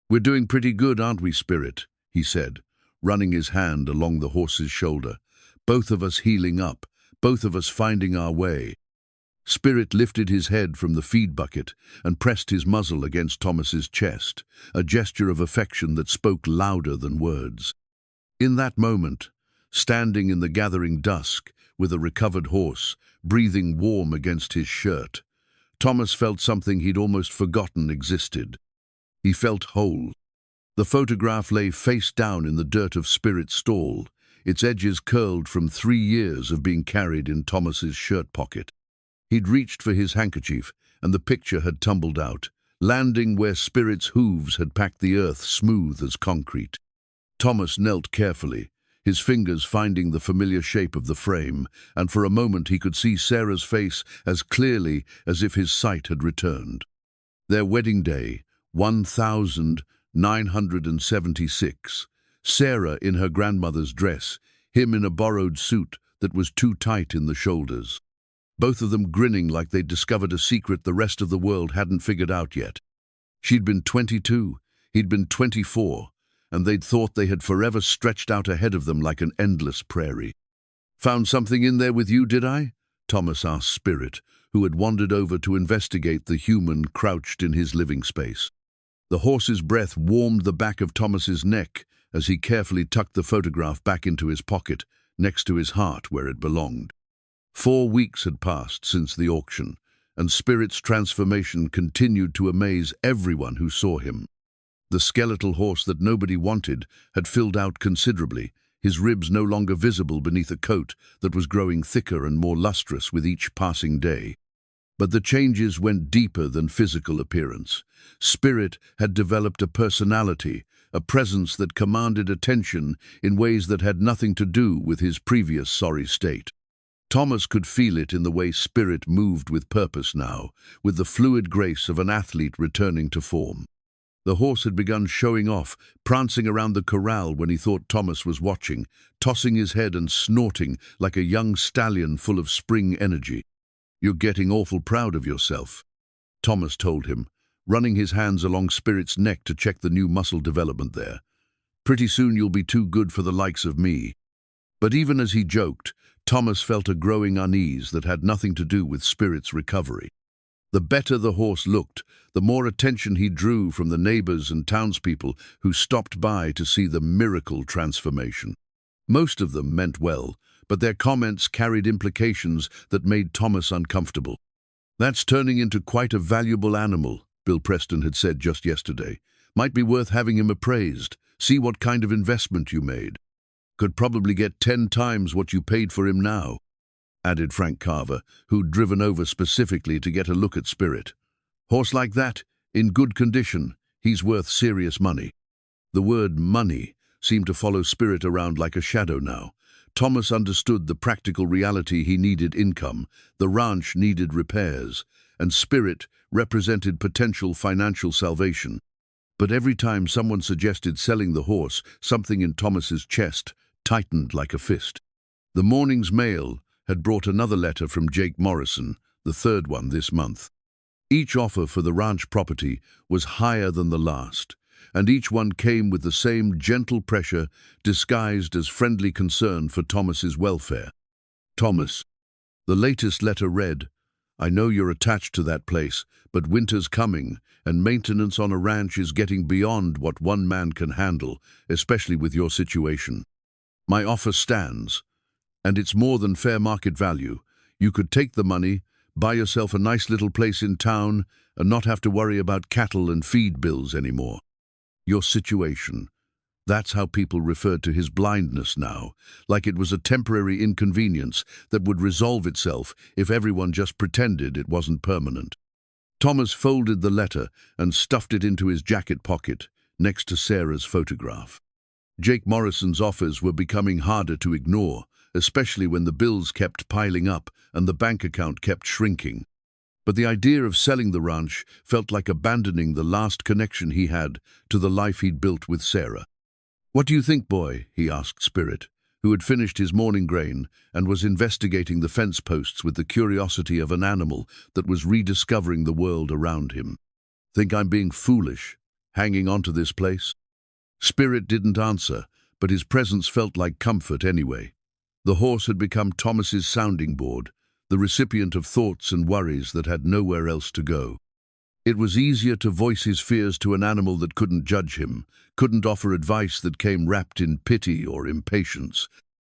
"We're doing pretty good, aren't we, Spirit?" he said, running his hand along the horse's shoulder. "Both of us healing up, both of us finding our way." Spirit lifted his head from the feed bucket and pressed his muzzle against Thomas's chest, a gesture of affection that spoke louder than words. In that moment, standing in the gathering dusk with a recovered horse, breathing warm against his shirt, Thomas felt something he'd almost forgotten existed. He felt whole. The photograph lay face down in the dirt of Spirit's stall, its edges curled from 3 years of being carried in Thomas's shirt pocket. He'd reached for his handkerchief, and the picture had tumbled out, landing where Spirit's hooves had packed the earth smooth as concrete. Thomas knelt carefully, his fingers finding the familiar shape of the frame, and for a moment he could see Sarah's face as clearly as if his sight had returned. Their wedding day, 1976. Sarah in her grandmother's dress, him in a borrowed suit that was too tight in the shoulders. Both of them grinning like they'd discovered a secret the rest of the world hadn't figured out yet. She'd been 22, he'd been 24, and they'd thought they had forever stretched out ahead of them like an endless prairie. "Found something in there with you, did I?" Thomas asked Spirit, who had wandered over to investigate the human crouched in his living space. The horse's breath warmed the back of Thomas's neck as he carefully tucked the photograph back into his pocket, next to his heart where it belonged. 4 weeks had passed since the auction, and Spirit's transformation continued to amaze everyone who saw him. The skeletal horse that nobody wanted had filled out considerably, his ribs no longer visible beneath a coat that was growing thicker and more lustrous with each passing day. But the changes went deeper than physical appearance. Spirit had developed a personality, a presence that commanded attention in ways that had nothing to do with his previous sorry state. Thomas could feel it in the way Spirit moved with purpose now, with the fluid grace of an athlete returning to form. The horse had begun showing off, prancing around the corral when he thought Thomas was watching, tossing his head and snorting like a young stallion full of spring energy. "You're getting awful proud of yourself," Thomas told him, running his hands along Spirit's neck to check the new muscle development there. "Pretty soon you'll be too good for the likes of me." But even as he joked, Thomas felt a growing unease that had nothing to do with Spirit's recovery. The better the horse looked, the more attention he drew from the neighbors and townspeople who stopped by to see the miracle transformation. Most of them meant well, but their comments carried implications that made Thomas uncomfortable. "That's turning into quite a valuable animal," Bill Preston had said just yesterday. "Might be worth having him appraised. See what kind of investment you made. Could probably get 10 times what you paid for him now," added Frank Carver, who'd driven over specifically to get a look at Spirit. "Horse like that, in good condition, he's worth serious money." The word money seemed to follow Spirit around like a shadow now. Thomas understood the practical reality. He needed income, the ranch needed repairs, and Spirit represented potential financial salvation. But every time someone suggested selling the horse, something in Thomas's chest tightened like a fist. The morning's mail had brought another letter from Jake Morrison, the third one this month. Each offer for the ranch property was higher than the last, and each one came with the same gentle pressure disguised as friendly concern for Thomas's welfare. "Thomas," the latest letter read, "I know you're attached to that place, but winter's coming, and maintenance on a ranch is getting beyond what one man can handle, especially with your situation. My offer stands, and it's more than fair market value. You could take the money, buy yourself a nice little place in town, and not have to worry about cattle and feed bills anymore." Your situation. That's how people referred to his blindness now, like it was a temporary inconvenience that would resolve itself if everyone just pretended it wasn't permanent. Thomas folded the letter and stuffed it into his jacket pocket, next to Sarah's photograph. Jake Morrison's offers were becoming harder to ignore, especially when the bills kept piling up and the bank account kept shrinking. But the idea of selling the ranch felt like abandoning the last connection he had to the life he'd built with Sarah. "What do you think, boy?" he asked Spirit, who had finished his morning grain and was investigating the fence posts with the curiosity of an animal that was rediscovering the world around him. "Think I'm being foolish, hanging on to this place?" Spirit didn't answer, but his presence felt like comfort anyway. The horse had become Thomas's sounding board, the recipient of thoughts and worries that had nowhere else to go. It was easier to voice his fears to an animal that couldn't judge him, couldn't offer advice that came wrapped in pity or impatience.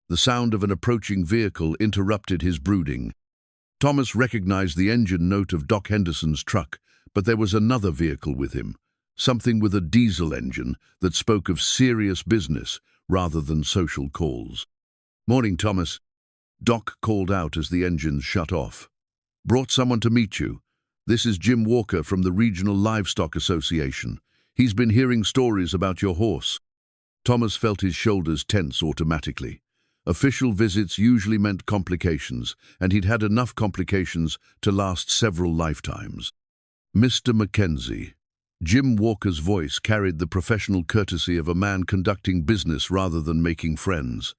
The sound of an approaching vehicle interrupted his brooding. Thomas recognized the engine note of Doc Henderson's truck, but there was another vehicle with him, something with a diesel engine that spoke of serious business rather than social calls. "Morning, Thomas," Doc called out as the engines shut off. "Brought someone to meet you. This is Jim Walker from the Regional Livestock Association. He's been hearing stories about your horse." Thomas felt his shoulders tense automatically. Official visits usually meant complications, and he'd had enough complications to last several lifetimes. Mr. McKenzie. Jim Walker's voice carried the professional courtesy of a man conducting business rather than making friends.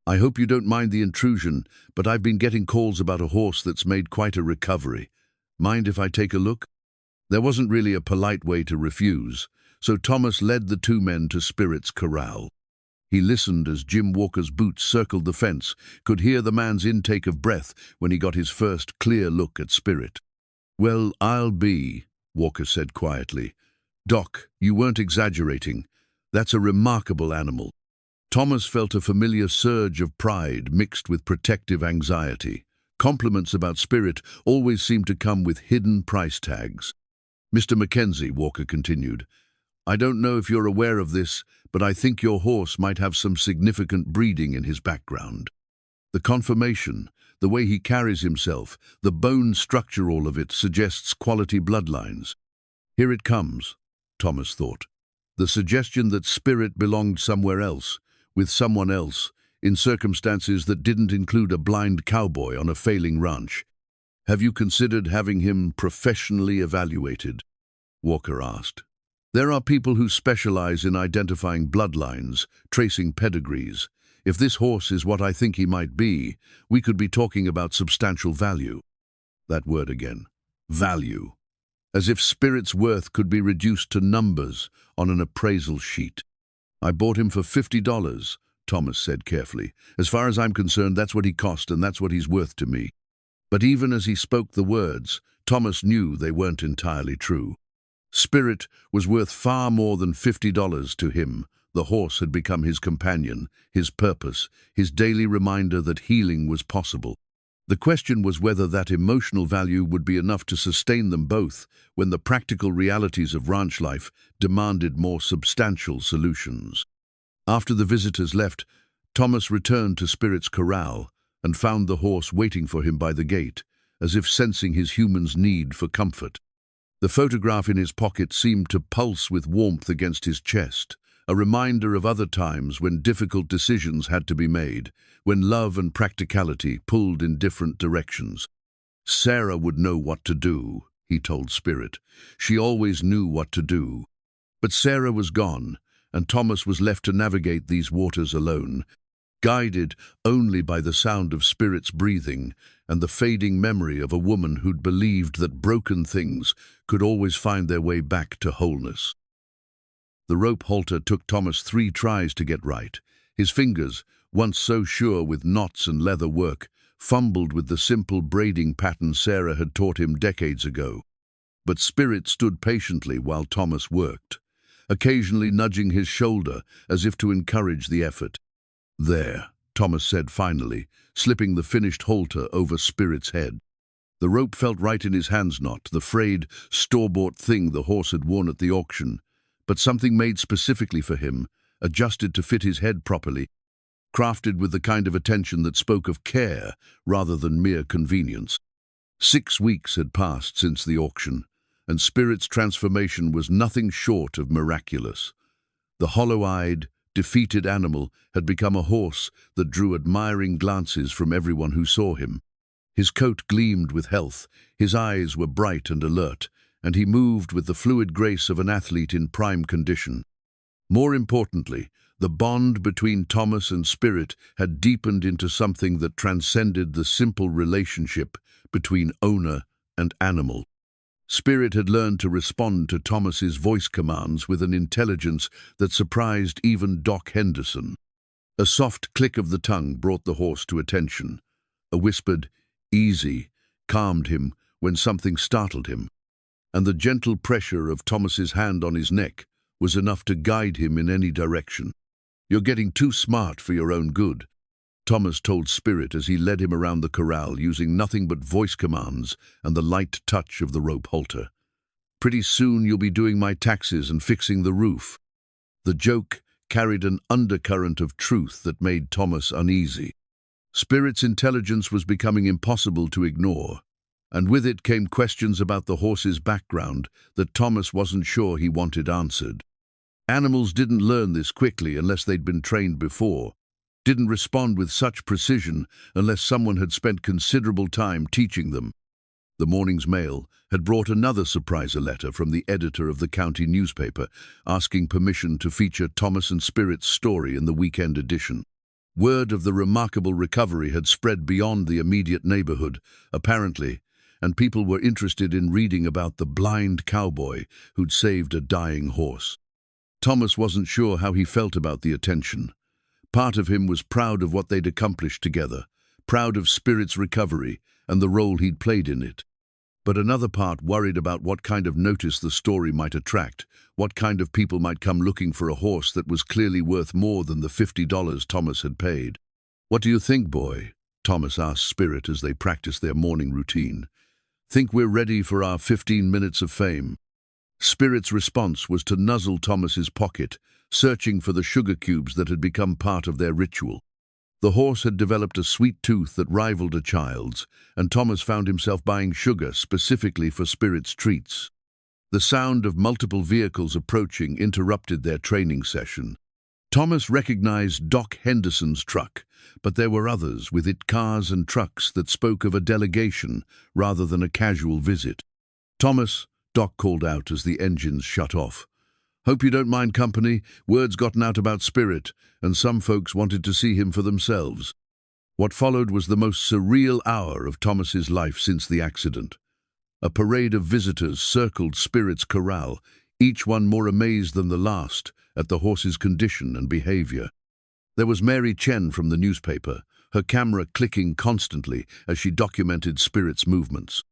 I hope you don't mind the intrusion, but I've been getting calls about a horse that's made quite a recovery. Mind if I take a look? There wasn't really a polite way to refuse, so Thomas led the two men to Spirit's corral. He listened as Jim Walker's boots circled the fence, could hear the man's intake of breath when he got his first clear look at Spirit. "Well, I'll be," Walker said quietly. "Doc, you weren't exaggerating. That's a remarkable animal." Thomas felt a familiar surge of pride mixed with protective anxiety. Compliments about Spirit always seemed to come with hidden price tags. "Mr. McKenzie," Walker continued, "I don't know if you're aware of this, but I think your horse might have some significant breeding in his background. The conformation, the way he carries himself, the bone structure, all of it suggests quality bloodlines." Here it comes, Thomas thought. The suggestion that Spirit belonged somewhere else, with someone else, in circumstances that didn't include a blind cowboy on a failing ranch. "Have you considered having him professionally evaluated?" Walker asked. "There are people who specialize in identifying bloodlines, tracing pedigrees. If this horse is what I think he might be, we could be talking about substantial value." That word again. Value. As if Spirit's worth could be reduced to numbers on an appraisal sheet. "I bought him for $50, Thomas said carefully. "As far as I'm concerned, that's what he cost, and that's what he's worth to me." But even as he spoke the words, Thomas knew they weren't entirely true. Spirit was worth far more than $50 to him. The horse had become his companion, his purpose, his daily reminder that healing was possible. The question was whether that emotional value would be enough to sustain them both when the practical realities of ranch life demanded more substantial solutions. After the visitors left, Thomas returned to Spirit's corral and found the horse waiting for him by the gate, as if sensing his human's need for comfort. The photograph in his pocket seemed to pulse with warmth against his chest, a reminder of other times when difficult decisions had to be made, when love and practicality pulled in different directions. "Sarah would know what to do," he told Spirit. "She always knew what to do." But Sarah was gone, and Thomas was left to navigate these waters alone, guided only by the sound of Spirit's breathing and the fading memory of a woman who'd believed that broken things could always find their way back to wholeness. The rope halter took Thomas 3 tries to get right. His fingers, once so sure with knots and leather work, fumbled with the simple braiding pattern Sarah had taught him decades ago. But Spirit stood patiently while Thomas worked, occasionally nudging his shoulder as if to encourage the effort. "There," Thomas said finally, slipping the finished halter over Spirit's head. The rope felt right in his hands, not the frayed, store-bought thing the horse had worn at the auction, but something made specifically for him, adjusted to fit his head properly, crafted with the kind of attention that spoke of care rather than mere convenience. 6 weeks had passed since the auction, and Spirit's transformation was nothing short of miraculous. The hollow-eyed, defeated animal had become a horse that drew admiring glances from everyone who saw him. His coat gleamed with health, his eyes were bright and alert, and he moved with the fluid grace of an athlete in prime condition. More importantly, the bond between Thomas and Spirit had deepened into something that transcended the simple relationship between owner and animal. Spirit had learned to respond to Thomas's voice commands with an intelligence that surprised even Doc Henderson. A soft click of the tongue brought the horse to attention. A whispered, "Easy," calmed him when something startled him. And the gentle pressure of Thomas's hand on his neck was enough to guide him in any direction. "You're getting too smart for your own good," Thomas told Spirit as he led him around the corral using nothing but voice commands and the light touch of the rope halter. "Pretty soon you'll be doing my taxes and fixing the roof." The joke carried an undercurrent of truth that made Thomas uneasy. Spirit's intelligence was becoming impossible to ignore, and with it came questions about the horse's background that Thomas wasn't sure he wanted answered. Animals didn't learn this quickly unless they'd been trained before, didn't respond with such precision unless someone had spent considerable time teaching them. the morning's mail, had brought another surpriser letter from the editor of the county newspaper, asking permission to feature Thomas and Spirit's story in the weekend edition. Word of the remarkable recovery had spread beyond the immediate neighborhood, apparently, and people were interested in reading about the blind cowboy who'd saved a dying horse. Thomas wasn't sure how he felt about the attention. Part of him was proud of what they'd accomplished together, proud of Spirit's recovery and the role he'd played in it. But another part worried about what kind of notice the story might attract, what kind of people might come looking for a horse that was clearly worth more than the $50 Thomas had paid. "What do you think, boy?" Thomas asked Spirit as they practiced their morning routine. "Think we're ready for our 15 minutes of fame?" Spirit's response was to nuzzle Thomas's pocket, searching for the sugar cubes that had become part of their ritual. The horse had developed a sweet tooth that rivaled a child's, and Thomas found himself buying sugar specifically for Spirit's treats. The sound of multiple vehicles approaching interrupted their training session. Thomas recognized Doc Henderson's truck, but there were others with it, cars and trucks that spoke of a delegation rather than a casual visit. "Thomas," Doc called out as the engines shut off. "Hope you don't mind company. Word's gotten out about Spirit, and some folks wanted to see him for themselves." What followed was the most surreal hour of Thomas's life since the accident. A parade of visitors circled Spirit's corral, each one more amazed than the last at the horse's condition and behavior. There was Mary Chen from the newspaper, her camera clicking constantly as she documented Spirit's movements.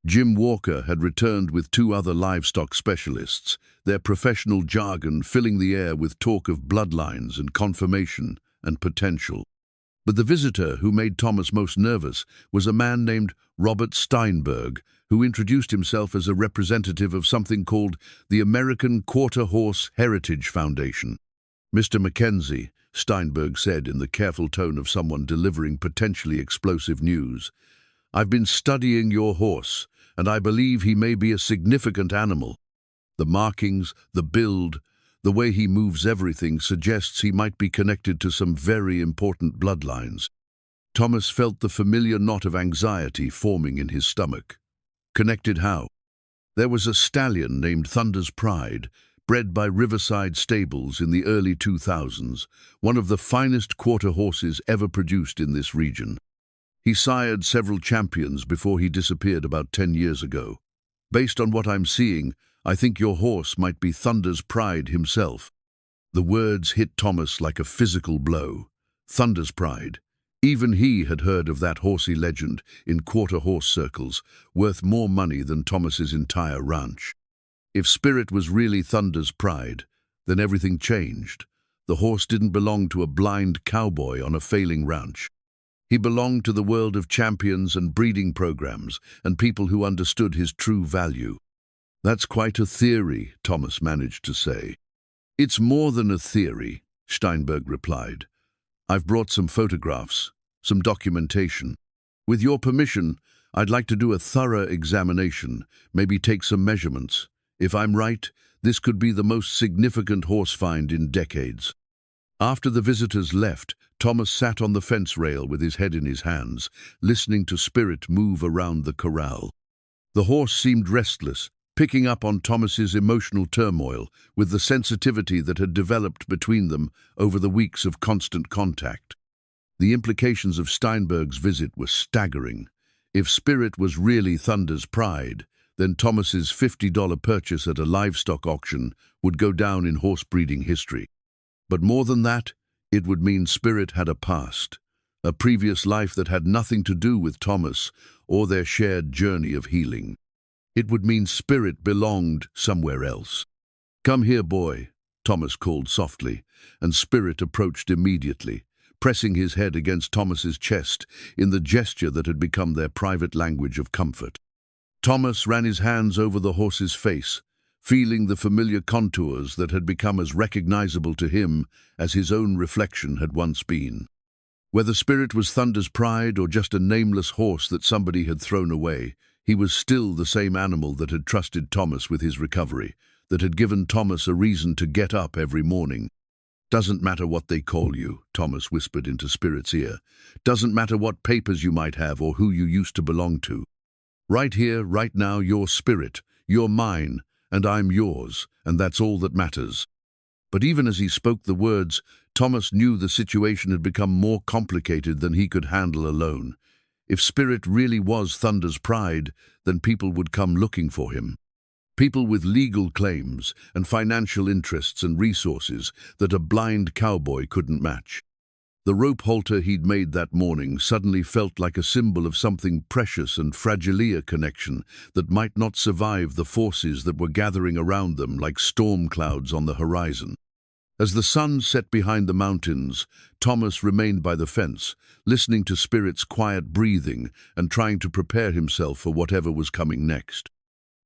Jim Walker had returned with two other livestock specialists, their professional jargon filling the air with talk of bloodlines and confirmation and potential. But the visitor who made Thomas most nervous was a man named Robert Steinberg, who introduced himself as a representative of something called the American Quarter Horse Heritage Foundation. "Mr. McKenzie," Steinberg said in the careful tone of someone delivering potentially explosive news, "I've been studying your horse, and I believe he may be a significant animal. The markings, the build, the way he moves everything suggests he might be connected to some very important bloodlines." Thomas felt the familiar knot of anxiety forming in his stomach. Connected how? There was a stallion named Thunder's Pride, bred by Riverside Stables in the early 2000s, one of the finest quarter horses ever produced in this region. He sired several champions before he disappeared about 10 years ago. "Based on what I'm seeing, I think your horse might be Thunder's Pride himself." The words hit Thomas like a physical blow. Thunder's Pride. Even he had heard of that horsey legend in quarter horse circles, worth more money than Thomas's entire ranch. If Spirit was really Thunder's Pride, then everything changed. The horse didn't belong to a blind cowboy on a failing ranch. He belonged to the world of champions and breeding programs and people who understood his true value. "That's quite a theory," Thomas managed to say. "It's more than a theory," Steinberg replied. "I've brought some photographs, some documentation. With your permission, I'd like to do a thorough examination, maybe take some measurements. If I'm right, this could be the most significant horse find in decades." After the visitors left, Thomas sat on the fence rail with his head in his hands, listening to Spirit move around the corral. The horse seemed restless, picking up on Thomas's emotional turmoil with the sensitivity that had developed between them over the weeks of constant contact. The implications of Steinberg's visit were staggering. If Spirit was really Thunder's Pride, then Thomas's $50 purchase at a livestock auction would go down in horse breeding history. But more than that, it would mean Spirit had a past, a previous life that had nothing to do with Thomas or their shared journey of healing. It would mean Spirit belonged somewhere else. "Come here, boy," Thomas called softly, and Spirit approached immediately, pressing his head against Thomas's chest in the gesture that had become their private language of comfort. Thomas ran his hands over the horse's face, feeling the familiar contours that had become as recognizable to him as his own reflection had once been. Whether Spirit was Thunder's Pride or just a nameless horse that somebody had thrown away, he was still the same animal that had trusted Thomas with his recovery, that had given Thomas a reason to get up every morning. "Doesn't matter what they call you," Thomas whispered into Spirit's ear. "Doesn't matter what papers you might have or who you used to belong to. Right here, right now, your spirit, you're mine, and I'm yours, and that's all that matters. But even as he spoke the words, Thomas knew the situation had become more complicated than he could handle alone. If Spirit really was Thunder's pride, then people would come looking for him. People with legal claims and financial interests and resources that a blind cowboy couldn't match. The rope halter he'd made that morning suddenly felt like a symbol of something precious and fragile connection that might not survive the forces that were gathering around them like storm clouds on the horizon. As the sun set behind the mountains, Thomas remained by the fence, listening to Spirit's quiet breathing and trying to prepare himself for whatever was coming next.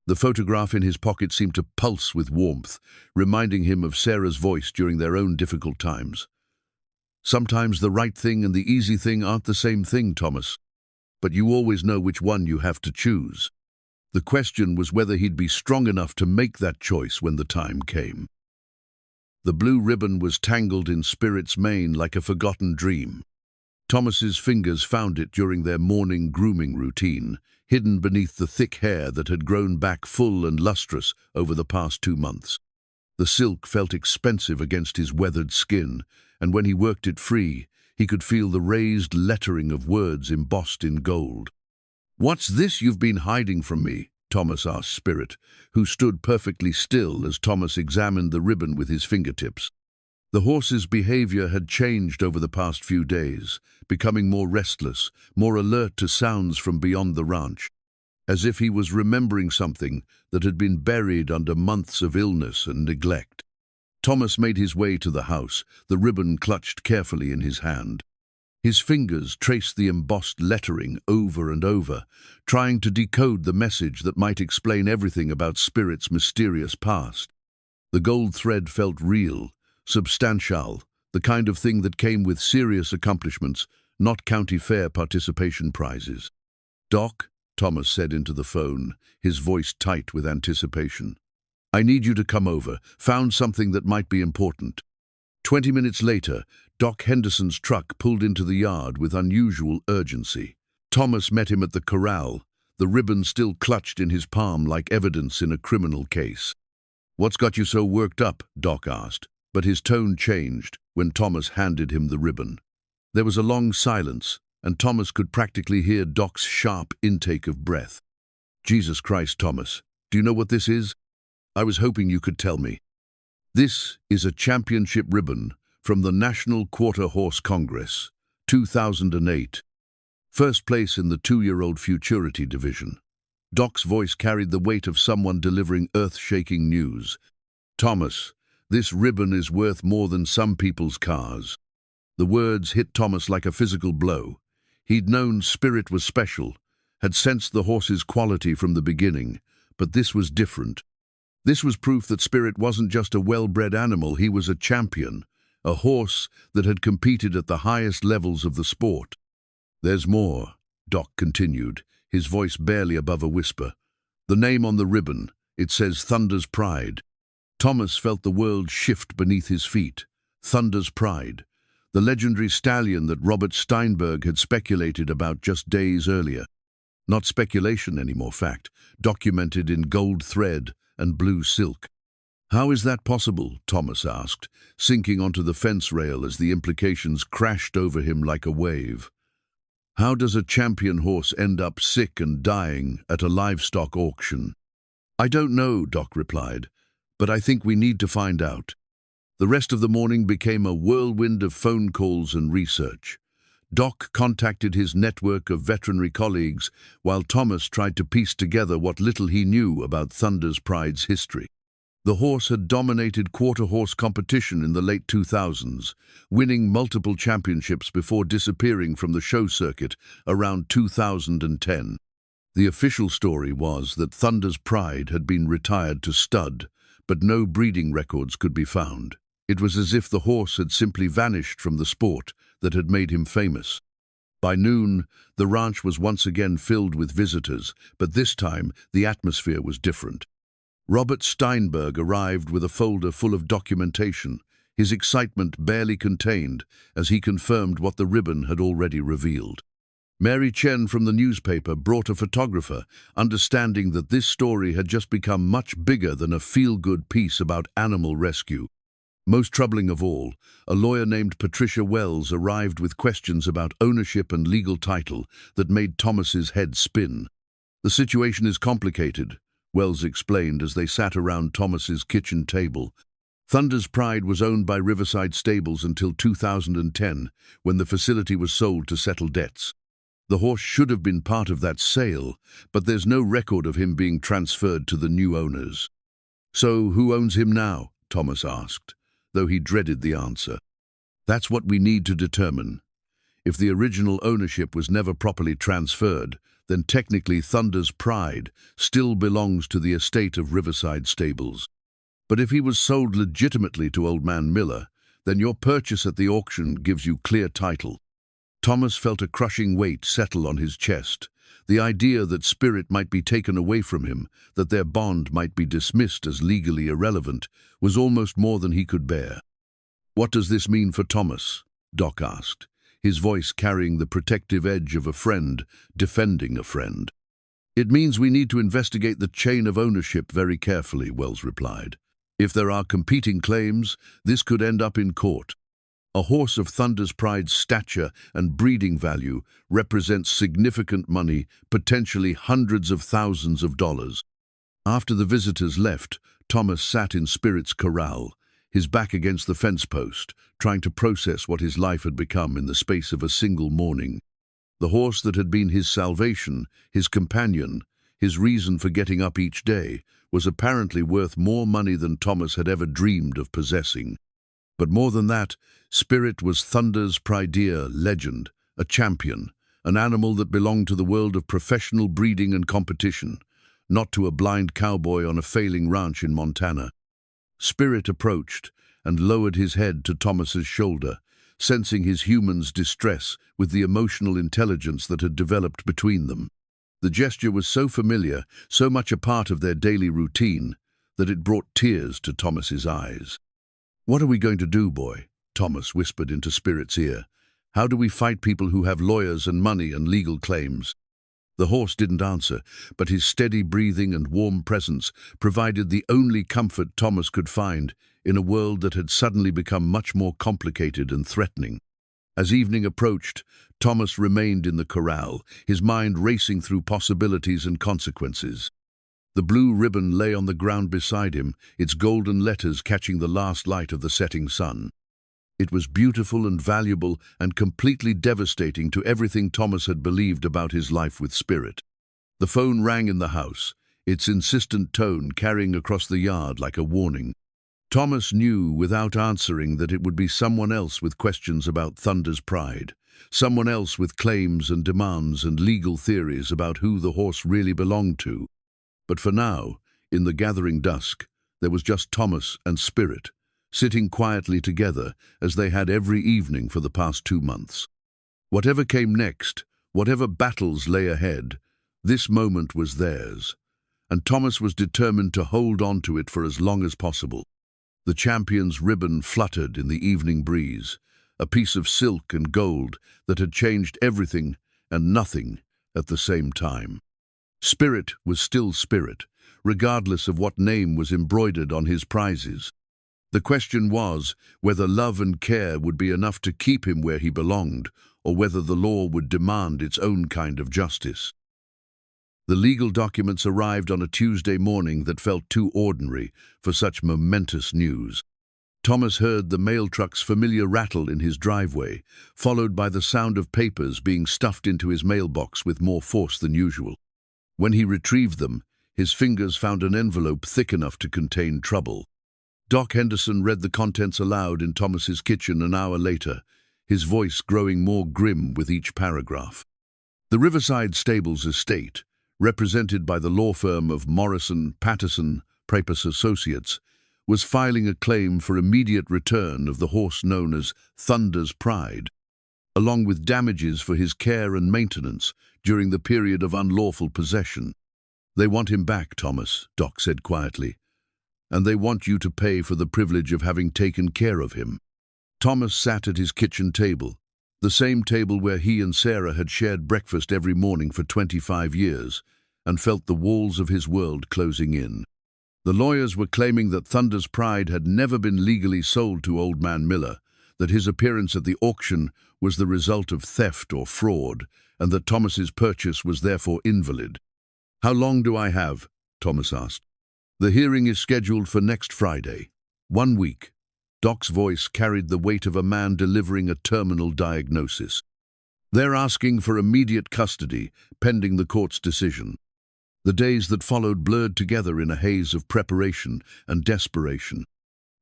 The photograph in his pocket seemed to pulse with warmth, reminding him of Sarah's voice during their own difficult times. Sometimes the right thing and the easy thing aren't the same thing, Thomas, but you always know which one you have to choose. The question was whether he'd be strong enough to make that choice when the time came. The blue ribbon was tangled in Spirit's mane like a forgotten dream. Thomas's fingers found it during their morning grooming routine, hidden beneath the thick hair that had grown back full and lustrous over the past 2 months. The silk felt expensive against his weathered skin, and when he worked it free, he could feel the raised lettering of words embossed in gold. "What's this you've been hiding from me?" Thomas asked Spirit, who stood perfectly still as Thomas examined the ribbon with his fingertips. The horse's behavior had changed over the past few days, becoming more restless, more alert to sounds from beyond the ranch, as if he was remembering something that had been buried under months of illness and neglect. Thomas made his way to the house, the ribbon clutched carefully in his hand. His fingers traced the embossed lettering over and over, trying to decode the message that might explain everything about Spirit's mysterious past. The gold thread felt real, substantial, the kind of thing that came with serious accomplishments, not county fair participation prizes. "Doc," Thomas said into the phone, his voice tight with anticipation. "I need you to come over. Found something that might be important." 20 minutes later, Doc Henderson's truck pulled into the yard with unusual urgency. Thomas met him at the corral, the ribbon still clutched in his palm like evidence in a criminal case. "What's got you so worked up?" Doc asked, but his tone changed when Thomas handed him the ribbon. There was a long silence, and Thomas could practically hear Doc's sharp intake of breath. "Jesus Christ, Thomas, do you know what this is? I was hoping you could tell me." "This is a championship ribbon from the National Quarter Horse Congress, 2008. First place in the 2-year-old futurity division." Doc's voice carried the weight of someone delivering earth-shaking news. "Thomas, this ribbon is worth more than some people's cars." The words hit Thomas like a physical blow. He'd known Spirit was special, had sensed the horse's quality from the beginning, but this was different. This was proof that Spirit wasn't just a well-bred animal, he was a champion, a horse that had competed at the highest levels of the sport. "There's more," Doc continued, his voice barely above a whisper. "The name on the ribbon, it says Thunder's Pride." Thomas felt the world shift beneath his feet. Thunder's Pride, the legendary stallion that Robert Steinberg had speculated about just days earlier. Not speculation anymore, fact, documented in gold thread and blue silk. "How is that possible?" Thomas asked, sinking onto the fence rail as the implications crashed over him like a wave. "How does a champion horse end up sick and dying at a livestock auction?" "I don't know," Doc replied, "but I think we need to find out." The rest of the morning became a whirlwind of phone calls and research. Doc contacted his network of veterinary colleagues, while Thomas tried to piece together what little he knew about Thunder's Pride's history. The horse had dominated quarter horse competition in the late 2000s, winning multiple championships before disappearing from the show circuit around 2010. The official story was that Thunder's Pride had been retired to stud, but no breeding records could be found. It was as if the horse had simply vanished from the sport that had made him famous. By noon, the ranch was once again filled with visitors, but this time the atmosphere was different. Robert Steinberg arrived with a folder full of documentation, his excitement barely contained as he confirmed what the ribbon had already revealed. Mary Chen from the newspaper brought a photographer, understanding that this story had just become much bigger than a feel-good piece about animal rescue. Most troubling of all, a lawyer named Patricia Wells arrived with questions about ownership and legal title that made Thomas's head spin. "The situation is complicated," Wells explained as they sat around Thomas's kitchen table. Thunder's Pride was owned by Riverside Stables until 2010, when the facility was sold to settle debts. The horse should have been part of that sale, but there's no record of him being transferred to the new owners. "So who owns him now?" Thomas asked, though he dreaded the answer. "That's what we need to determine. If the original ownership was never properly transferred, then technically Thunder's Pride still belongs to the estate of Riverside Stables. But if he was sold legitimately to Old Man Miller, then your purchase at the auction gives you clear title." Thomas felt a crushing weight settle on his chest. The idea that Spirit might be taken away from him, that their bond might be dismissed as legally irrelevant, was almost more than he could bear. "What does this mean for Thomas?" Doc asked, his voice carrying the protective edge of a friend defending a friend. "It means we need to investigate the chain of ownership very carefully," Wells replied. "If there are competing claims, this could end up in court. A horse of Thunder's Pride's stature and breeding value represents significant money, potentially hundreds of thousands of dollars." After the visitors left, Thomas sat in Spirit's corral, his back against the fence post, trying to process what his life had become in the space of a single morning. The horse that had been his salvation, his companion, his reason for getting up each day, was apparently worth more money than Thomas had ever dreamed of possessing. But more than that, Spirit was Thunder's Pridea legend, a champion, an animal that belonged to the world of professional breeding and competition, not to a blind cowboy on a failing ranch in Montana. Spirit approached and lowered his head to Thomas's shoulder, sensing his human's distress with the emotional intelligence that had developed between them. The gesture was so familiar, so much a part of their daily routine, that it brought tears to Thomas's eyes. "What are we going to do, boy?" Thomas whispered into Spirit's ear. "How do we fight people who have lawyers and money and legal claims?" The horse didn't answer, but his steady breathing and warm presence provided the only comfort Thomas could find in a world that had suddenly become much more complicated and threatening. As evening approached, Thomas remained in the corral, his mind racing through possibilities and consequences. The blue ribbon lay on the ground beside him, its golden letters catching the last light of the setting sun. It was beautiful and valuable and completely devastating to everything Thomas had believed about his life with Spirit. The phone rang in the house, its insistent tone carrying across the yard like a warning. Thomas knew without answering that it would be someone else with questions about Thunder's Pride, someone else with claims and demands and legal theories about who the horse really belonged to. But for now, in the gathering dusk, there was just Thomas and Spirit, sitting quietly together as they had every evening for the past 2 months. Whatever came next, whatever battles lay ahead, this moment was theirs, and Thomas was determined to hold on to it for as long as possible. The champion's ribbon fluttered in the evening breeze, a piece of silk and gold that had changed everything and nothing at the same time. Spirit was still Spirit, regardless of what name was embroidered on his prizes. The question was whether love and care would be enough to keep him where he belonged, or whether the law would demand its own kind of justice. The legal documents arrived on a Tuesday morning that felt too ordinary for such momentous news. Thomas heard the mail truck's familiar rattle in his driveway, followed by the sound of papers being stuffed into his mailbox with more force than usual. When he retrieved them, his fingers found an envelope thick enough to contain trouble. Doc Henderson read the contents aloud in Thomas's kitchen an hour later, his voice growing more grim with each paragraph. The Riverside Stables estate, represented by the law firm of Morrison, Patterson, Prapus Associates, was filing a claim for immediate return of the horse known as Thunder's Pride, along with damages for his care and maintenance during the period of unlawful possession. "They want him back, Thomas," Doc said quietly, "and they want you to pay for the privilege of having taken care of him." Thomas sat at his kitchen table, The same table where he and Sarah had shared breakfast every morning for 25 years, and felt the walls of his world closing in. The lawyers were claiming that Thunder's Pride had never been legally sold to Old Man Miller, that his appearance at the auction was the result of theft or fraud, and that Thomas's purchase was therefore invalid. "How long do I have?" Thomas asked. "The hearing is scheduled for next Friday." 1 week. Doc's voice carried the weight of a man delivering a terminal diagnosis. "They're asking for immediate custody, pending the court's decision." The days that followed blurred together in a haze of preparation and desperation.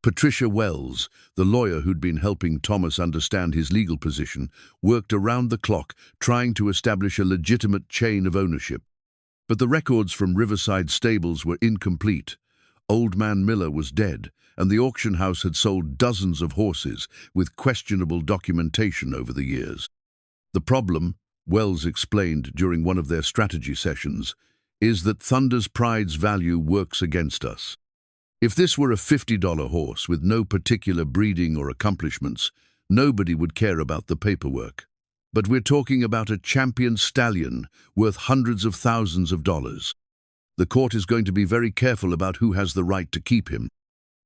Patricia Wells, the lawyer who'd been helping Thomas understand his legal position, worked around the clock trying to establish a legitimate chain of ownership. But the records from Riverside stables were incomplete. Old Man Miller was dead, and the auction house had sold dozens of horses with questionable documentation over the years. "The problem," Wells explained during one of their strategy sessions, "is that Thunder's Pride's value works against us. If this were a $50 horse with no particular breeding or accomplishments, nobody would care about the paperwork. But we're talking about a champion stallion worth hundreds of thousands of dollars. The court is going to be very careful about who has the right to keep him."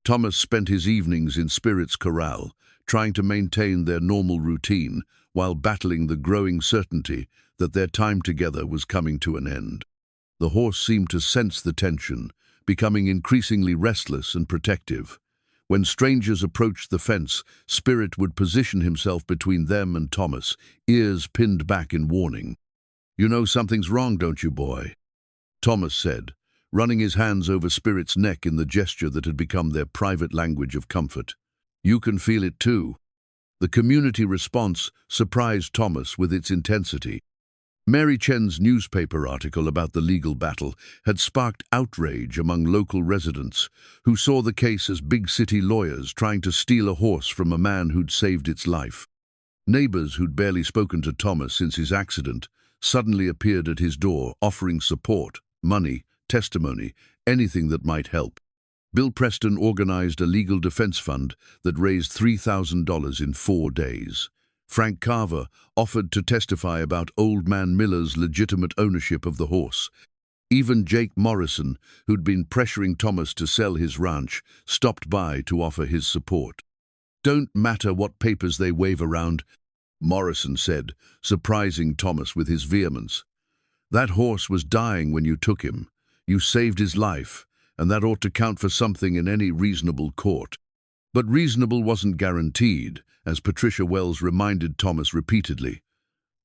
Thomas spent his evenings in Spirit's corral, trying to maintain their normal routine while battling the growing certainty that their time together was coming to an end. The horse seemed to sense the tension, becoming increasingly restless and protective. When strangers approached the fence, Spirit would position himself between them and Thomas, ears pinned back in warning. "You know something's wrong, don't you, boy?" Thomas said, running his hands over Spirit's neck in the gesture that had become their private language of comfort. "You can feel it too." The community response surprised Thomas with its intensity. Mary Chen's newspaper article about the legal battle had sparked outrage among local residents who saw the case as big city lawyers trying to steal a horse from a man who'd saved its life. Neighbors who'd barely spoken to Thomas since his accident suddenly appeared at his door, offering support, money, testimony, anything that might help. Bill Preston organized a legal defense fund that raised $3,000 in 4 days. Frank Carver offered to testify about Old Man Miller's legitimate ownership of the horse. Even Jake Morrison, who'd been pressuring Thomas to sell his ranch, stopped by to offer his support. "Don't matter what papers they wave around," Morrison said, surprising Thomas with his vehemence. "That horse was dying when you took him. You saved his life, and that ought to count for something in any reasonable court." But reasonable wasn't guaranteed, as Patricia Wells reminded Thomas repeatedly.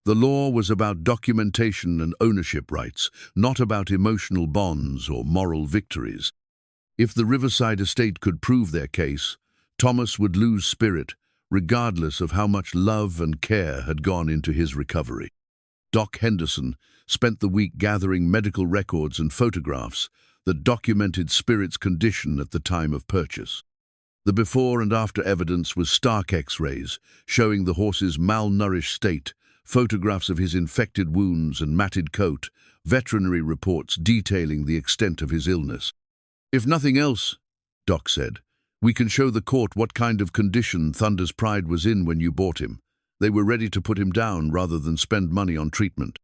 The law was about documentation and ownership rights, not about emotional bonds or moral victories. If the Riverside estate could prove their case, Thomas would lose Spirit, regardless of how much love and care had gone into his recovery. Doc Henderson spent the week gathering medical records and photographs that documented Spirit's condition at the time of purchase. The before and after evidence was stark X-rays, showing the horse's malnourished state, photographs of his infected wounds and matted coat, veterinary reports detailing the extent of his illness. "If nothing else," Doc said, "we can show the court what kind of condition Thunder's Pride was in when you bought him. They were ready to put him down rather than spend money on treatment."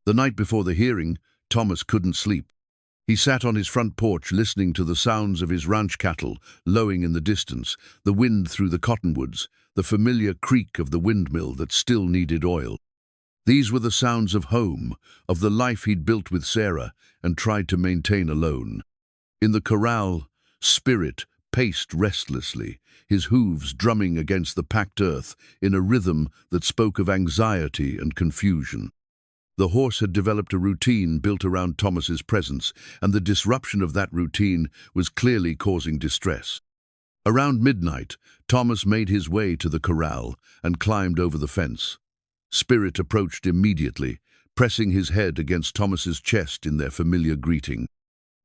The night before the hearing, Thomas couldn't sleep. He sat on his front porch listening to the sounds of his ranch cattle lowing in the distance, the wind through the cottonwoods, the familiar creak of the windmill that still needed oil. These were the sounds of home, of the life he'd built with Sarah and tried to maintain alone. In the corral, Spirit paced restlessly, his hooves drumming against the packed earth in a rhythm that spoke of anxiety and confusion. The horse had developed a routine built around Thomas's presence, and the disruption of that routine was clearly causing distress. Around midnight, Thomas made his way to the corral and climbed over the fence. Spirit approached immediately, pressing his head against Thomas's chest in their familiar greeting.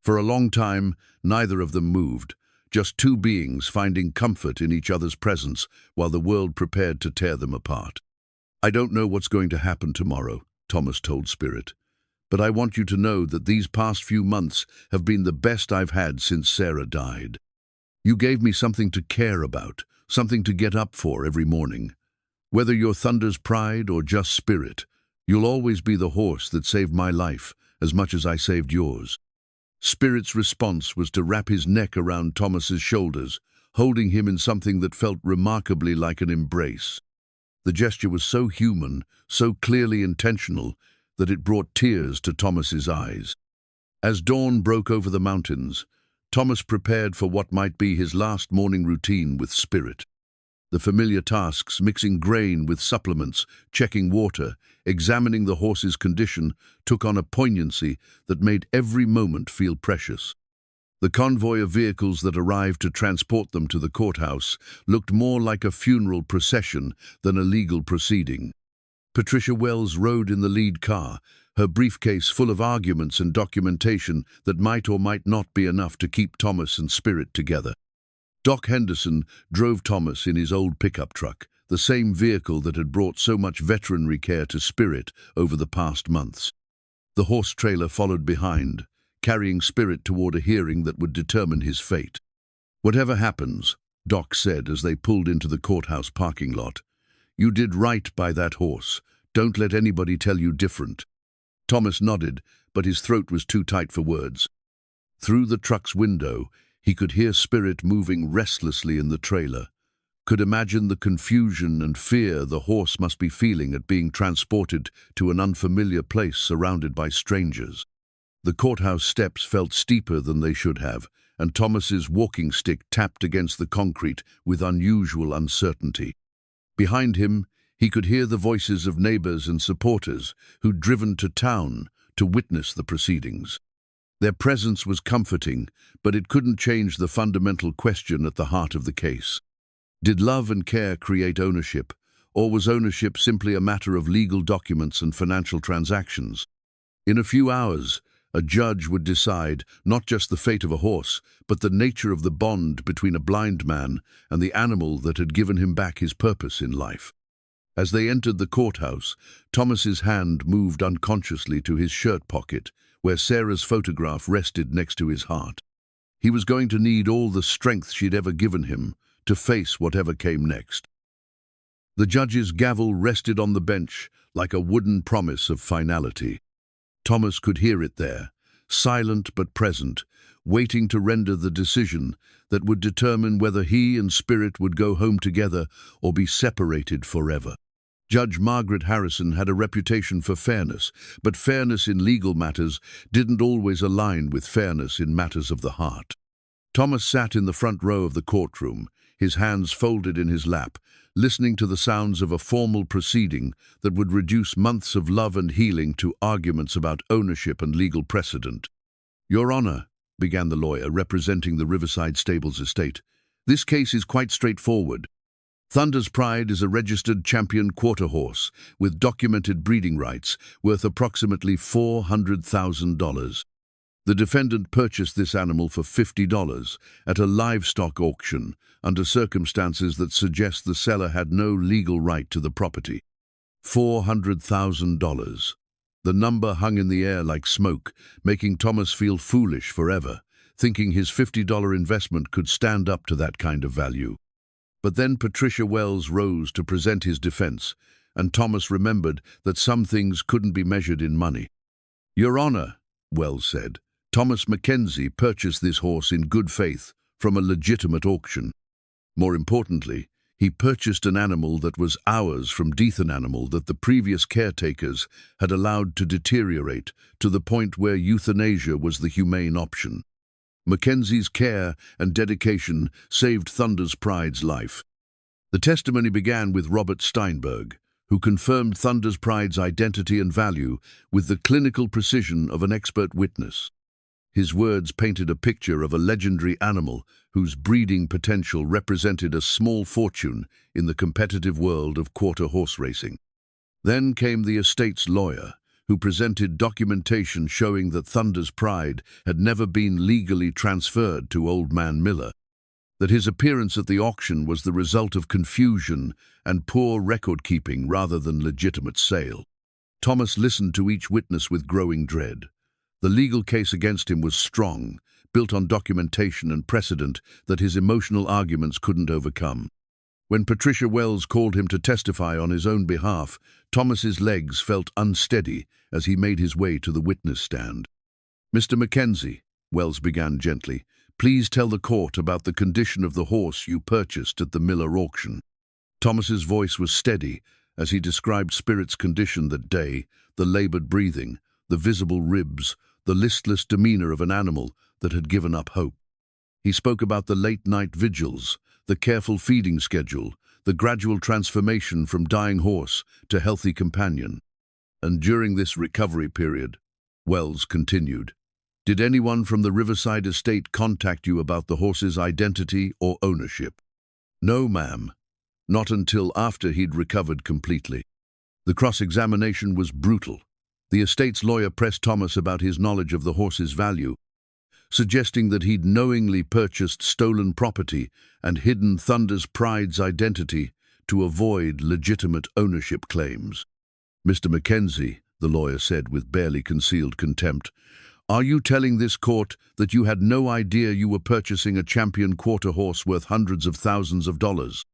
For a long time, neither of them moved, just two beings finding comfort in each other's presence while the world prepared to tear them apart. "I don't know what's going to happen tomorrow," Thomas told Spirit, "but I want you to know that these past few months have been the best I've had since Sarah died. You gave me something to care about, something to get up for every morning. Whether you're Thunder's Pride or just Spirit, you'll always be the horse that saved my life as much as I saved yours." Spirit's response was to wrap his neck around Thomas's shoulders, holding him in something that felt remarkably like an embrace. The gesture was so human, so clearly intentional, that it brought tears to Thomas's eyes. As dawn broke over the mountains, Thomas prepared for what might be his last morning routine with Spirit. The familiar tasks, mixing grain with supplements, checking water, examining the horse's condition, took on a poignancy that made every moment feel precious. The convoy of vehicles that arrived to transport them to the courthouse looked more like a funeral procession than a legal proceeding. Patricia Wells rode in the lead car, her briefcase full of arguments and documentation that might or might not be enough to keep Thomas and Spirit together. Doc Henderson drove Thomas in his old pickup truck, the same vehicle that had brought so much veterinary care to Spirit over the past months. The horse trailer followed behind, carrying Spirit toward a hearing that would determine his fate. "Whatever happens," Doc said as they pulled into the courthouse parking lot, "you did right by that horse. Don't let anybody tell you different." Thomas nodded, but his throat was too tight for words. Through the truck's window, he could hear Spirit moving restlessly in the trailer, could imagine the confusion and fear the horse must be feeling at being transported to an unfamiliar place surrounded by strangers. The courthouse steps felt steeper than they should have, and Thomas's walking stick tapped against the concrete with unusual uncertainty. Behind him, he could hear the voices of neighbors and supporters who'd driven to town to witness the proceedings. Their presence was comforting, but it couldn't change the fundamental question at the heart of the case. Did love and care create ownership, or was ownership simply a matter of legal documents and financial transactions? In a few hours, a judge would decide not just the fate of a horse, but the nature of the bond between a blind man and the animal that had given him back his purpose in life. As they entered the courthouse, Thomas's hand moved unconsciously to his shirt pocket, where Sarah's photograph rested next to his heart. He was going to need all the strength she'd ever given him to face whatever came next. The judge's gavel rested on the bench like a wooden promise of finality. Thomas could hear it there, silent but present, waiting to render the decision that would determine whether he and Spirit would go home together or be separated forever. Judge Margaret Harrison had a reputation for fairness, but fairness in legal matters didn't always align with fairness in matters of the heart. Thomas sat in the front row of the courtroom, his hands folded in his lap, listening to the sounds of a formal proceeding that would reduce months of love and healing to arguments about ownership and legal precedent. "Your Honor," began the lawyer representing the Riverside Stables estate, "this case is quite straightforward. Thunder's Pride is a registered champion quarter horse with documented breeding rights worth approximately $400,000. The defendant purchased this animal for $50 at a livestock auction under circumstances that suggest the seller had no legal right to the property. $400,000. The number hung in the air like smoke, making Thomas feel foolish forever, thinking his $50 investment could stand up to that kind of value. But then Patricia Wells rose to present his defense, and Thomas remembered that some things couldn't be measured in money. "Your Honor," Wells said, "Thomas McKenzie purchased this horse in good faith from a legitimate auction. More importantly, he purchased an animal that was ours from an animal that the previous caretakers had allowed to deteriorate to the point where euthanasia was the humane option. Mackenzie's care and dedication saved Thunder's Pride's life." The testimony began with Robert Steinberg, who confirmed Thunder's Pride's identity and value with the clinical precision of an expert witness. His words painted a picture of a legendary animal whose breeding potential represented a small fortune in the competitive world of quarter horse racing. Then came the estate's lawyer, who presented documentation showing that Thunder's Pride had never been legally transferred to Old Man Miller, that his appearance at the auction was the result of confusion and poor record-keeping rather than legitimate sale. Thomas listened to each witness with growing dread. The legal case against him was strong, built on documentation and precedent that his emotional arguments couldn't overcome. When Patricia Wells called him to testify on his own behalf, Thomas's legs felt unsteady as he made his way to the witness stand. "Mr. McKenzie," Wells began gently, "please tell the court about the condition of the horse you purchased at the Miller auction." Thomas's voice was steady as he described Spirit's condition that day, the labored breathing, the visible ribs, the listless demeanor of an animal that had given up hope. He spoke about the late-night vigils, the careful feeding schedule, the gradual transformation from dying horse to healthy companion. And during this recovery period, Wells continued, "Did anyone from the Riverside estate contact you about the horse's identity or ownership?" "No, ma'am. Not until after he'd recovered completely." The cross-examination was brutal. The estate's lawyer pressed Thomas about his knowledge of the horse's value, suggesting that he'd knowingly purchased stolen property and hidden Thunder's Pride's identity to avoid legitimate ownership claims. "Mr. McKenzie," the lawyer said with barely concealed contempt, "are you telling this court that you had no idea you were purchasing a champion quarter horse worth hundreds of thousands of dollars?"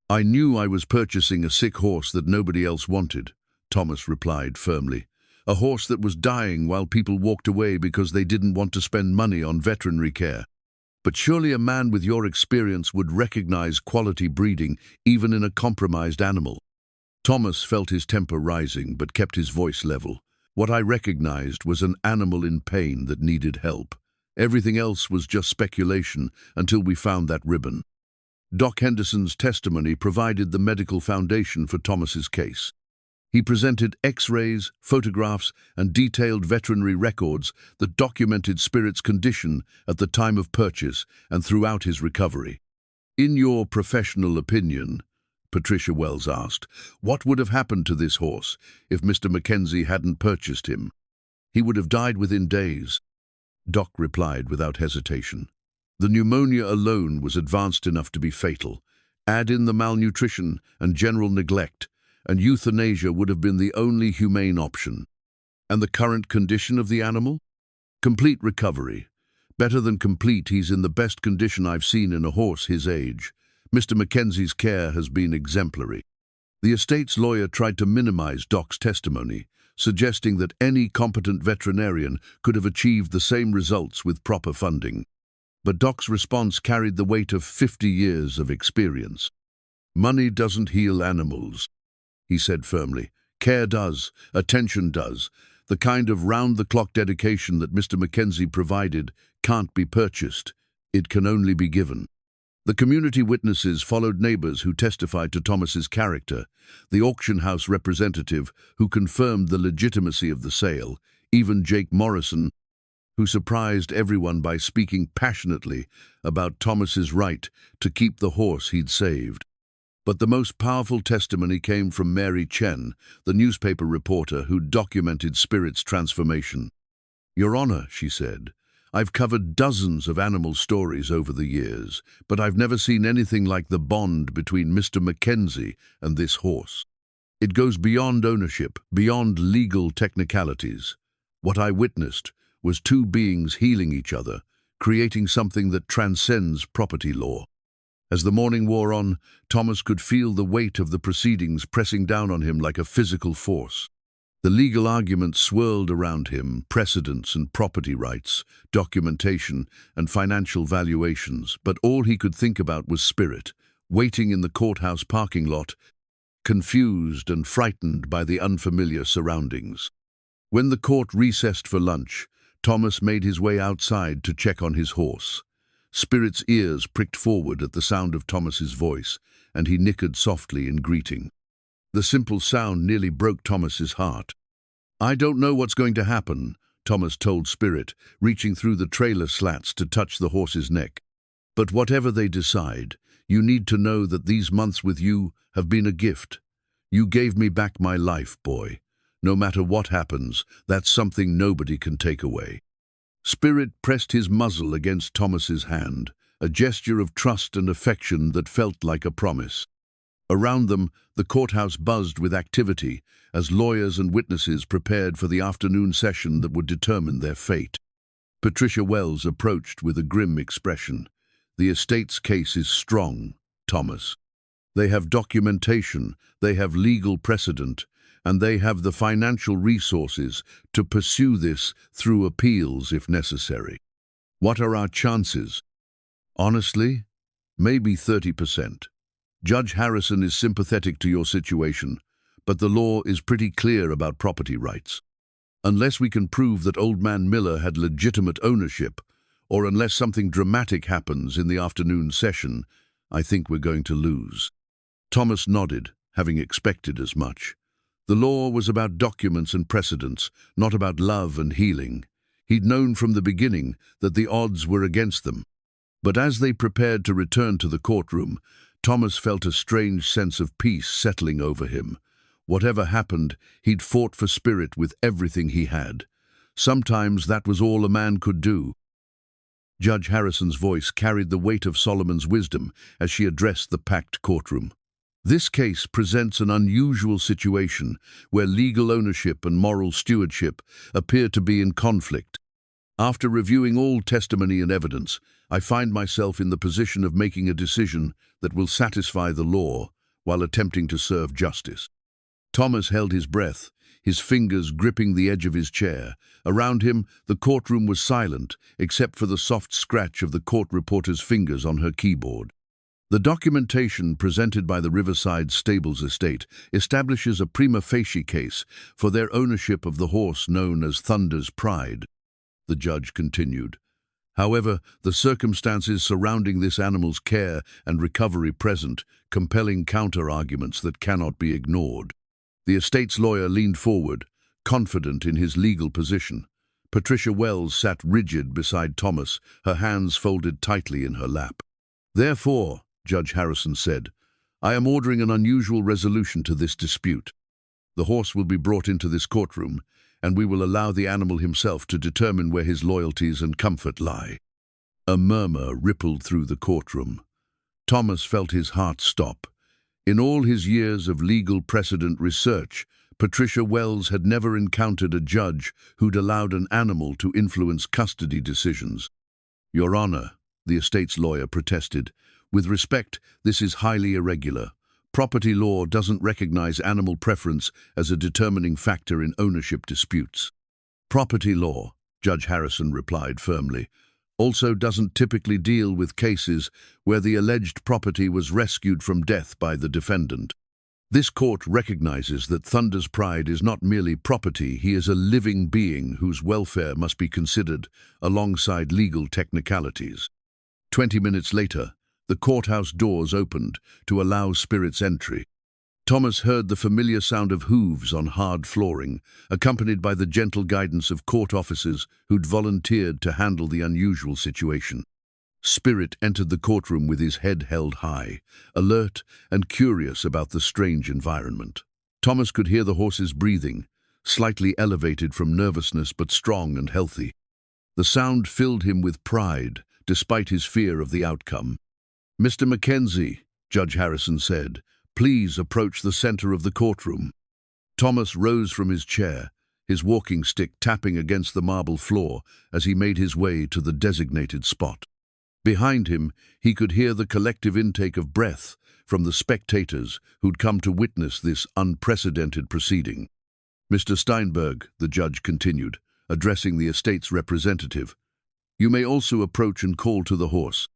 "I knew I was purchasing a sick horse that nobody else wanted," Thomas replied firmly. "A horse that was dying while people walked away because they didn't want to spend money on veterinary care. But surely a man with your experience would recognize quality breeding even in a compromised animal." Thomas felt his temper rising but kept his voice level. "What I recognized was an animal in pain that needed help. Everything else was just speculation until we found that ribbon." Doc Henderson's testimony provided the medical foundation for Thomas's case. He presented X-rays, photographs, and detailed veterinary records that documented Spirit's condition at the time of purchase and throughout his recovery. "In your professional opinion," Patricia Wells asked, "what would have happened to this horse if Mr. McKenzie hadn't purchased him?" "He would have died within days," Doc replied without hesitation. "The pneumonia alone was advanced enough to be fatal. Add in the malnutrition and general neglect, and euthanasia would have been the only humane option." "And the current condition of the animal?" "Complete recovery. Better than complete, he's in the best condition I've seen in a horse his age. Mr. McKenzie's care has been exemplary." The estate's lawyer tried to minimize Doc's testimony, suggesting that any competent veterinarian could have achieved the same results with proper funding. But Doc's response carried the weight of 50 years of experience. "Money doesn't heal animals," he said firmly. "Care does, attention does. The kind of round-the-clock dedication that Mr. McKenzie provided can't be purchased. It can only be given." The community witnesses followed neighbors who testified to Thomas's character, the auction house representative who confirmed the legitimacy of the sale, even Jake Morrison, who surprised everyone by speaking passionately about Thomas's right to keep the horse he'd saved. But the most powerful testimony came from Mary Chen, the newspaper reporter who documented Spirit's transformation. "Your Honor," she said, "I've covered dozens of animal stories over the years, but I've never seen anything like the bond between Mr. McKenzie and this horse. It goes beyond ownership, beyond legal technicalities. What I witnessed was two beings healing each other, creating something that transcends property law." As the morning wore on, Thomas could feel the weight of the proceedings pressing down on him like a physical force. The legal arguments swirled around him, precedents and property rights, documentation and financial valuations, but all he could think about was Spirit, waiting in the courthouse parking lot, confused and frightened by the unfamiliar surroundings. When the court recessed for lunch, Thomas made his way outside to check on his horse. Spirit's ears pricked forward at the sound of Thomas's voice, and he nickered softly in greeting. The simple sound nearly broke Thomas's heart. "I don't know what's going to happen," Thomas told Spirit, reaching through the trailer slats to touch the horse's neck. "But whatever they decide, you need to know that these months with you have been a gift. You gave me back my life, boy. No matter what happens, that's something nobody can take away." Spirit pressed his muzzle against Thomas's hand, a gesture of trust and affection that felt like a promise. Around them, the courthouse buzzed with activity as lawyers and witnesses prepared for the afternoon session that would determine their fate. Patricia Wells approached with a grim expression. "The estate's case is strong, Thomas." They have documentation, they have legal precedent, and they have the financial resources to pursue this through appeals if necessary. What are our chances? Honestly, maybe 30%. Judge Harrison is sympathetic to your situation, but the law is pretty clear about property rights. Unless we can prove that Old Man Miller had legitimate ownership, or unless something dramatic happens in the afternoon session, I think we're going to lose. Thomas nodded, having expected as much. The law was about documents and precedents, not about love and healing. He'd known from the beginning that the odds were against them. But as they prepared to return to the courtroom, Thomas felt a strange sense of peace settling over him. Whatever happened, he'd fought for Spirit with everything he had. Sometimes that was all a man could do. Judge Harrison's voice carried the weight of Solomon's wisdom as she addressed the packed courtroom. This case presents an unusual situation where legal ownership and moral stewardship appear to be in conflict. After reviewing all testimony and evidence, I find myself in the position of making a decision that will satisfy the law while attempting to serve justice. Thomas held his breath, his fingers gripping the edge of his chair. Around him, the courtroom was silent, except for the soft scratch of the court reporter's fingers on her keyboard. The documentation presented by the Riverside Stables estate establishes a prima facie case for their ownership of the horse known as Thunder's Pride. The judge continued. However, the circumstances surrounding this animal's care and recovery present compelling counter-arguments that cannot be ignored. The estate's lawyer leaned forward, confident in his legal position. Patricia Wells sat rigid beside Thomas, her hands folded tightly in her lap. Therefore, Judge Harrison said, I am ordering an unusual resolution to this dispute. The horse will be brought into this courtroom, and we will allow the animal himself to determine where his loyalties and comfort lie. A murmur rippled through the courtroom. Thomas felt his heart stop. In all his years of legal precedent research, Patricia Wells had never encountered a judge who'd allowed an animal to influence custody decisions. Your Honor, the estate's lawyer protested, with respect, this is highly irregular. Property law doesn't recognize animal preference as a determining factor in ownership disputes. Property law, Judge Harrison replied firmly, also doesn't typically deal with cases where the alleged property was rescued from death by the defendant. This court recognizes that Thunder's Pride is not merely property, he is a living being whose welfare must be considered alongside legal technicalities. 20 minutes later, the courthouse doors opened to allow Spirit's entry. Thomas heard the familiar sound of hooves on hard flooring, accompanied by the gentle guidance of court officers who'd volunteered to handle the unusual situation. Spirit entered the courtroom with his head held high, alert and curious about the strange environment. Thomas could hear the horse's breathing, slightly elevated from nervousness but strong and healthy. The sound filled him with pride, despite his fear of the outcome. Mr. McKenzie, Judge Harrison said, please approach the center of the courtroom. Thomas rose from his chair, his walking stick tapping against the marble floor as he made his way to the designated spot. Behind him, he could hear the collective intake of breath from the spectators who'd come to witness this unprecedented proceeding. Mr. Steinberg, the judge continued, addressing the estate's representative, you may also approach and call to the horse.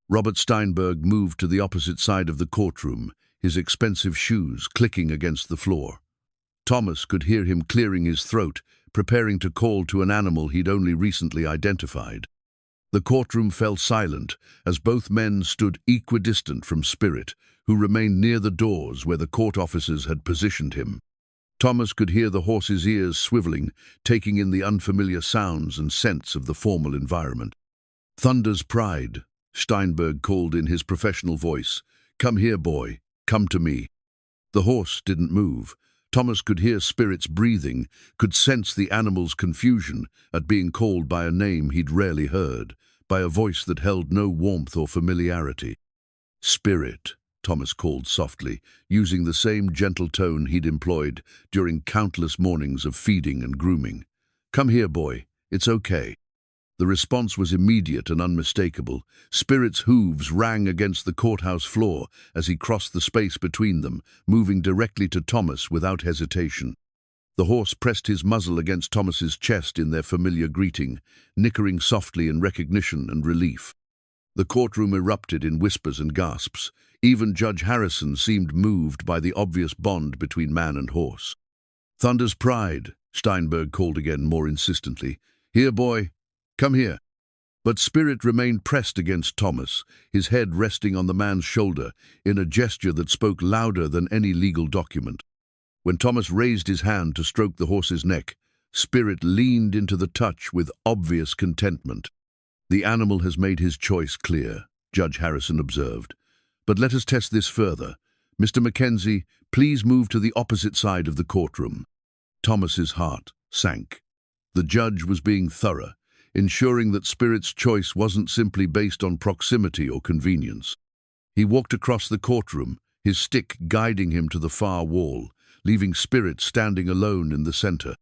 Robert Steinberg moved to the opposite side of the courtroom, his expensive shoes clicking against the floor. Thomas could hear him clearing his throat, preparing to call to an animal he'd only recently identified. The courtroom fell silent as both men stood equidistant from Spirit, who remained near the doors where the court officers had positioned him. Thomas could hear the horse's ears swiveling, taking in the unfamiliar sounds and scents of the formal environment. Thunder's Pride, Steinberg called in his professional voice. Come here, boy. Come to me. The horse didn't move. Thomas could hear Spirit's breathing, could sense the animal's confusion at being called by a name he'd rarely heard, by a voice that held no warmth or familiarity. Spirit, Thomas called softly, using the same gentle tone he'd employed during countless mornings of feeding and grooming. Come here, boy. It's okay. The response was immediate and unmistakable. Spirit's hooves rang against the courthouse floor as he crossed the space between them, moving directly to Thomas without hesitation. The horse pressed his muzzle against Thomas's chest in their familiar greeting, nickering softly in recognition and relief. The courtroom erupted in whispers and gasps. Even Judge Harrison seemed moved by the obvious bond between man and horse. "Thunder's pride," Steinberg called again more insistently. "Here, boy. Come here." But Spirit remained pressed against Thomas, his head resting on the man's shoulder, in a gesture that spoke louder than any legal document. When Thomas raised his hand to stroke the horse's neck, Spirit leaned into the touch with obvious contentment. "The animal has made his choice clear," Judge Harrison observed. "But let us test this further. Mr. McKenzie, please move to the opposite side of the courtroom." Thomas's heart sank. The judge was being thorough, ensuring that Spirit's choice wasn't simply based on proximity or convenience. He walked across the courtroom, his stick guiding him to the far wall, leaving Spirit standing alone in the center.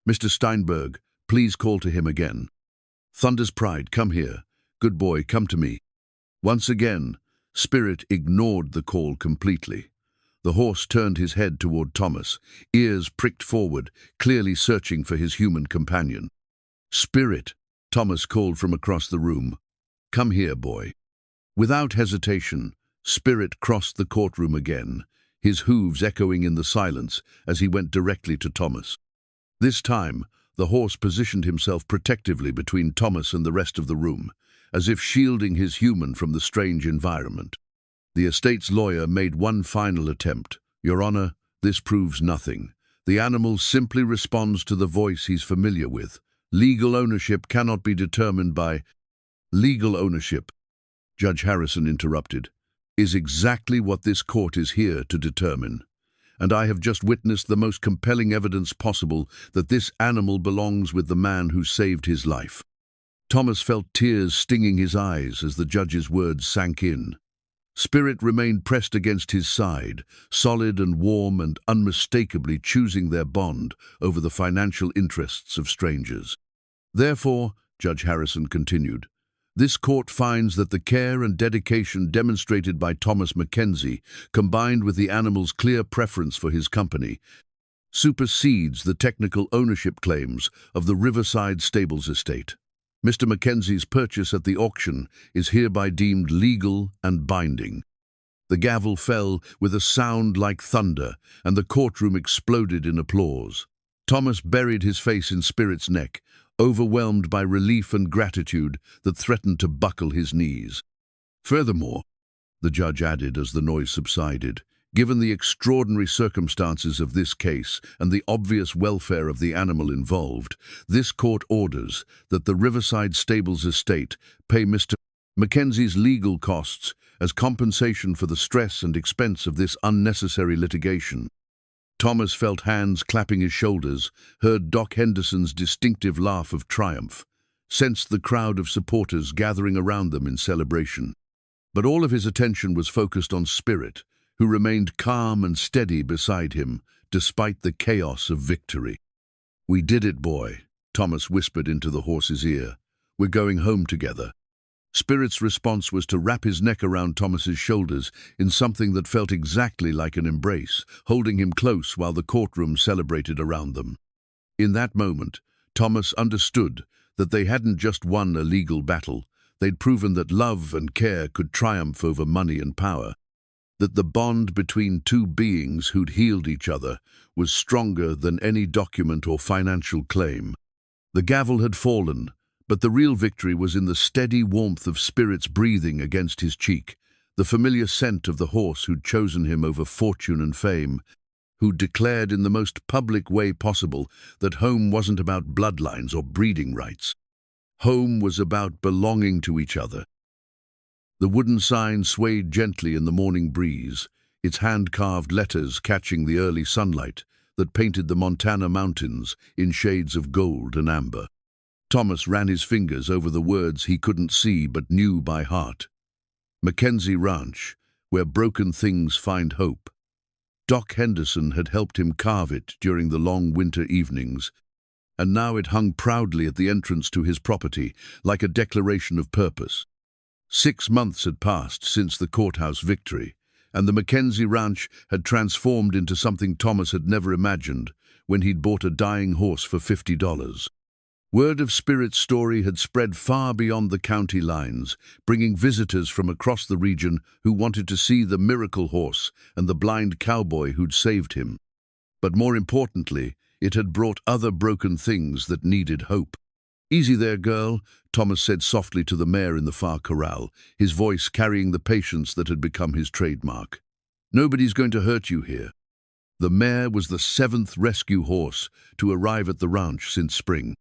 "Mr. Steinberg, please call to him again." "Thunder's pride, come here. Good boy, come to me." Once again, Spirit ignored the call completely. The horse turned his head toward Thomas, ears pricked forward, clearly searching for his human companion. "Spirit," Thomas called from across the room. "Come here, boy." Without hesitation, Spirit crossed the courtroom again, his hooves echoing in the silence as he went directly to Thomas. This time, the horse positioned himself protectively between Thomas and the rest of the room, as if shielding his human from the strange environment. The estate's lawyer made one final attempt. "Your Honor, this proves nothing. The animal simply responds to the voice he's familiar with. Legal ownership cannot be determined by—" "Legal ownership," Judge Harrison interrupted, "is exactly what this court is here to determine. And I have just witnessed the most compelling evidence possible that this animal belongs with the man who saved his life." Thomas felt tears stinging his eyes as the judge's words sank in. Spirit remained pressed against his side, solid and warm and unmistakably choosing their bond over the financial interests of strangers. "Therefore," Judge Harrison continued, "this court finds that the care and dedication demonstrated by Thomas McKenzie, combined with the animal's clear preference for his company, supersedes the technical ownership claims of the Riverside Stables estate. Mr. McKenzie's purchase at the auction is hereby deemed legal and binding." The gavel fell with a sound like thunder, and the courtroom exploded in applause. Thomas buried his face in Spirit's neck, overwhelmed by relief and gratitude that threatened to buckle his knees. "Furthermore," the judge added as the noise subsided, "given the extraordinary circumstances of this case and the obvious welfare of the animal involved, this court orders that the Riverside Stables estate pay Mr. McKenzie's legal costs as compensation for the stress and expense of this unnecessary litigation." Thomas felt hands clapping his shoulders, heard Doc Henderson's distinctive laugh of triumph, sensed the crowd of supporters gathering around them in celebration. But all of his attention was focused on Spirit, who remained calm and steady beside him, despite the chaos of victory. "We did it, boy," Thomas whispered into the horse's ear. "We're going home together." Spirit's response was to wrap his neck around Thomas's shoulders in something that felt exactly like an embrace, holding him close while the courtroom celebrated around them. In that moment, Thomas understood that they hadn't just won a legal battle, they'd proven that love and care could triumph over money and power, that the bond between two beings who'd healed each other was stronger than any document or financial claim. The gavel had fallen, but the real victory was in the steady warmth of Spirit's breathing against his cheek, the familiar scent of the horse who'd chosen him over fortune and fame, who'd declared in the most public way possible that home wasn't about bloodlines or breeding rights. Home was about belonging to each other. The wooden sign swayed gently in the morning breeze, its hand-carved letters catching the early sunlight that painted the Montana mountains in shades of gold and amber. Thomas ran his fingers over the words he couldn't see but knew by heart. McKenzie Ranch, where broken things find hope. Doc Henderson had helped him carve it during the long winter evenings, and now it hung proudly at the entrance to his property, like a declaration of purpose. 6 months had passed since the courthouse victory, and the McKenzie ranch had transformed into something Thomas had never imagined when he'd bought a dying horse for $50. Word of Spirit's story had spread far beyond the county lines, bringing visitors from across the region who wanted to see the miracle horse and the blind cowboy who'd saved him. But more importantly, it had brought other broken things that needed hope. "Easy there, girl," Thomas said softly to the mare in the far corral, his voice carrying the patience that had become his trademark. "Nobody's going to hurt you here." The mare was the 7th rescue horse to arrive at the ranch since spring.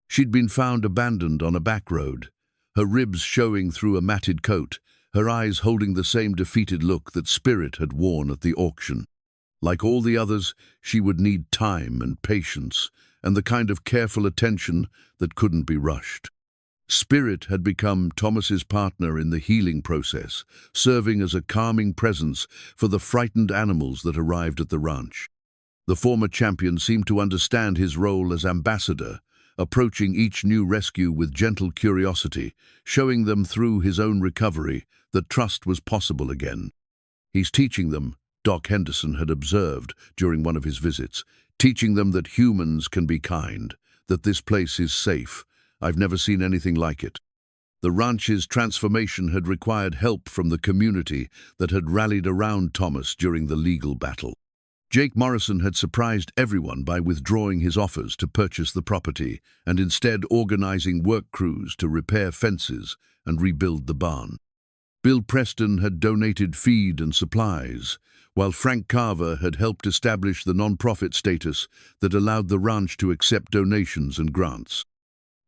She'd been found abandoned on a back road, her ribs showing through a matted coat, her eyes holding the same defeated look that Spirit had worn at the auction. Like all the others, she would need time and patience, and the kind of careful attention that couldn't be rushed. Spirit had become Thomas's partner in the healing process, serving as a calming presence for the frightened animals that arrived at the ranch. The former champion seemed to understand his role as ambassador, approaching each new rescue with gentle curiosity, showing them through his own recovery that trust was possible again. "He's teaching them," Doc Henderson had observed during one of his visits, "teaching them that humans can be kind, that this place is safe. I've never seen anything like it." The ranch's transformation had required help from the community that had rallied around Thomas during the legal battle. Jake Morrison had surprised everyone by withdrawing his offers to purchase the property and instead organizing work crews to repair fences and rebuild the barn. Bill Preston had donated feed and supplies, while Frank Carver had helped establish the non-profit status that allowed the ranch to accept donations and grants.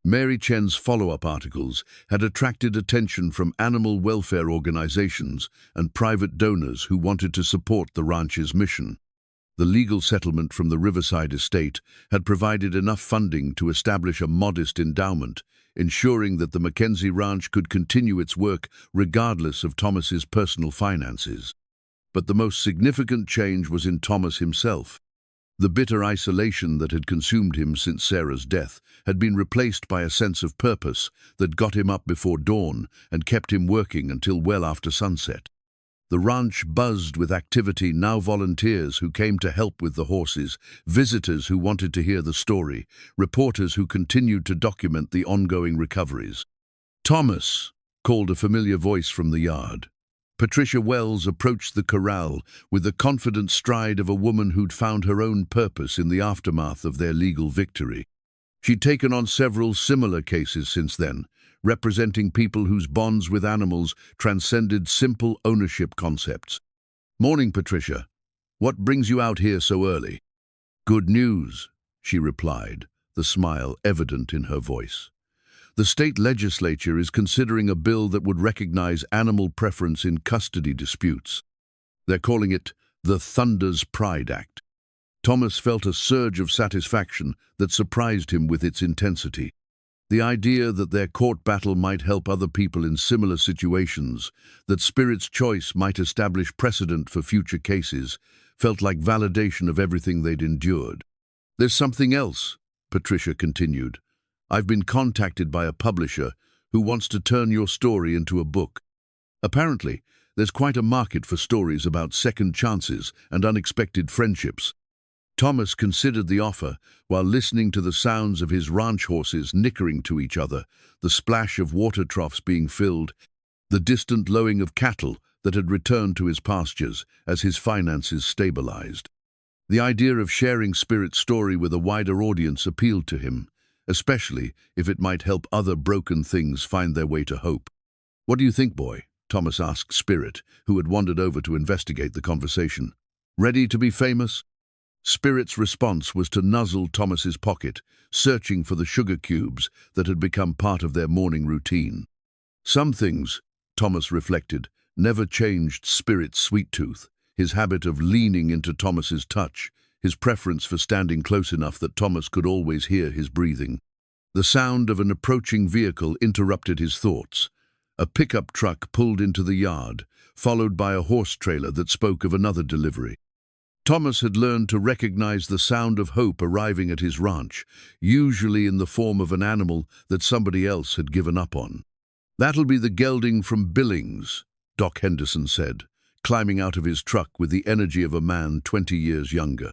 Mary Chen's follow-up articles had attracted attention from animal welfare organizations and private donors who wanted to support the ranch's mission. The legal settlement from the Riverside estate had provided enough funding to establish a modest endowment, ensuring that the McKenzie Ranch could continue its work regardless of Thomas's personal finances. But the most significant change was in Thomas himself. The bitter isolation that had consumed him since Sarah's death had been replaced by a sense of purpose that got him up before dawn and kept him working until well after sunset. The ranch buzzed with activity, now volunteers who came to help with the horses, visitors who wanted to hear the story, reporters who continued to document the ongoing recoveries. "Thomas," called a familiar voice from the yard. Patricia Wells approached the corral with the confident stride of a woman who'd found her own purpose in the aftermath of their legal victory. She'd taken on several similar cases since then, representing people whose bonds with animals transcended simple ownership concepts. "Morning, Patricia. What brings you out here so early?" "Good news," she replied, the smile evident in her voice. "The state legislature is considering a bill that would recognize animal preference in custody disputes. They're calling it the Thunder's Pride Act." Thomas felt a surge of satisfaction that surprised him with its intensity. The idea that their court battle might help other people in similar situations, that Spirit's choice might establish precedent for future cases, felt like validation of everything they'd endured. "There's something else," Patricia continued. "I've been contacted by a publisher who wants to turn your story into a book. Apparently, there's quite a market for stories about second chances and unexpected friendships." Thomas considered the offer while listening to the sounds of his ranch horses nickering to each other, the splash of water troughs being filled, the distant lowing of cattle that had returned to his pastures as his finances stabilized. The idea of sharing Spirit's story with a wider audience appealed to him, especially if it might help other broken things find their way to hope. "What do you think, boy?" Thomas asked Spirit, who had wandered over to investigate the conversation. "Ready to be famous?" Spirit's response was to nuzzle Thomas's pocket, searching for the sugar cubes that had become part of their morning routine. Some things, Thomas reflected, never changed Spirit's sweet tooth, his habit of leaning into Thomas's touch, his preference for standing close enough that Thomas could always hear his breathing. The sound of an approaching vehicle interrupted his thoughts. A pickup truck pulled into the yard, followed by a horse trailer that spoke of another delivery. Thomas had learned to recognize the sound of hope arriving at his ranch, usually in the form of an animal that somebody else had given up on. "That'll be the gelding from Billings," Doc Henderson said, climbing out of his truck with the energy of a man 20 years younger.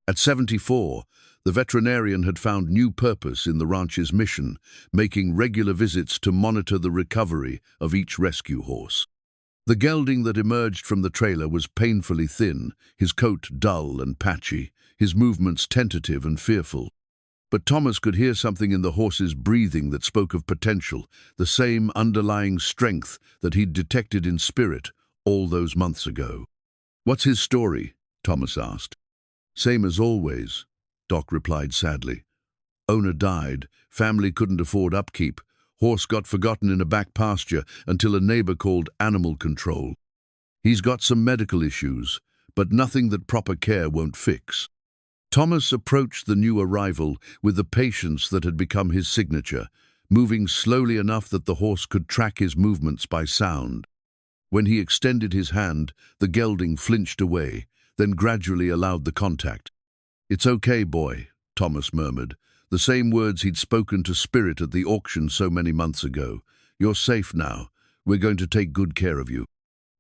At 74, the veterinarian had found new purpose in the ranch's mission, making regular visits to monitor the recovery of each rescue horse. The gelding that emerged from the trailer was painfully thin, his coat dull and patchy, his movements tentative and fearful. But Thomas could hear something in the horse's breathing that spoke of potential, the same underlying strength that he'd detected in Spirit all those months ago. "What's his story?" Thomas asked. "Same as always," Doc replied sadly. "Owner died, family couldn't afford upkeep, horse got forgotten in a back pasture until a neighbor called animal control. He's got some medical issues, but nothing that proper care won't fix." Thomas approached the new arrival with the patience that had become his signature, moving slowly enough that the horse could track his movements by sound. When he extended his hand, the gelding flinched away, then gradually allowed the contact. "It's okay, boy," Thomas murmured, the same words he'd spoken to Spirit at the auction so many months ago. "You're safe now. We're going to take good care of you."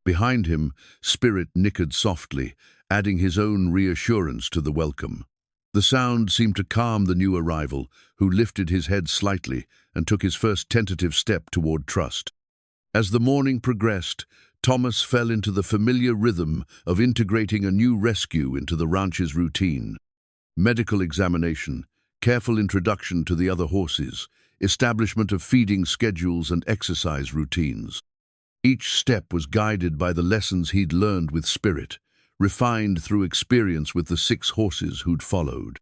Behind him, Spirit nickered softly, adding his own reassurance to the welcome. The sound seemed to calm the new arrival, who lifted his head slightly and took his first tentative step toward trust. As the morning progressed, Thomas fell into the familiar rhythm of integrating a new rescue into the ranch's routine. Medical examination, careful introduction to the other horses, establishment of feeding schedules and exercise routines. Each step was guided by the lessons he'd learned with Spirit, refined through experience with the 6 horses who'd followed.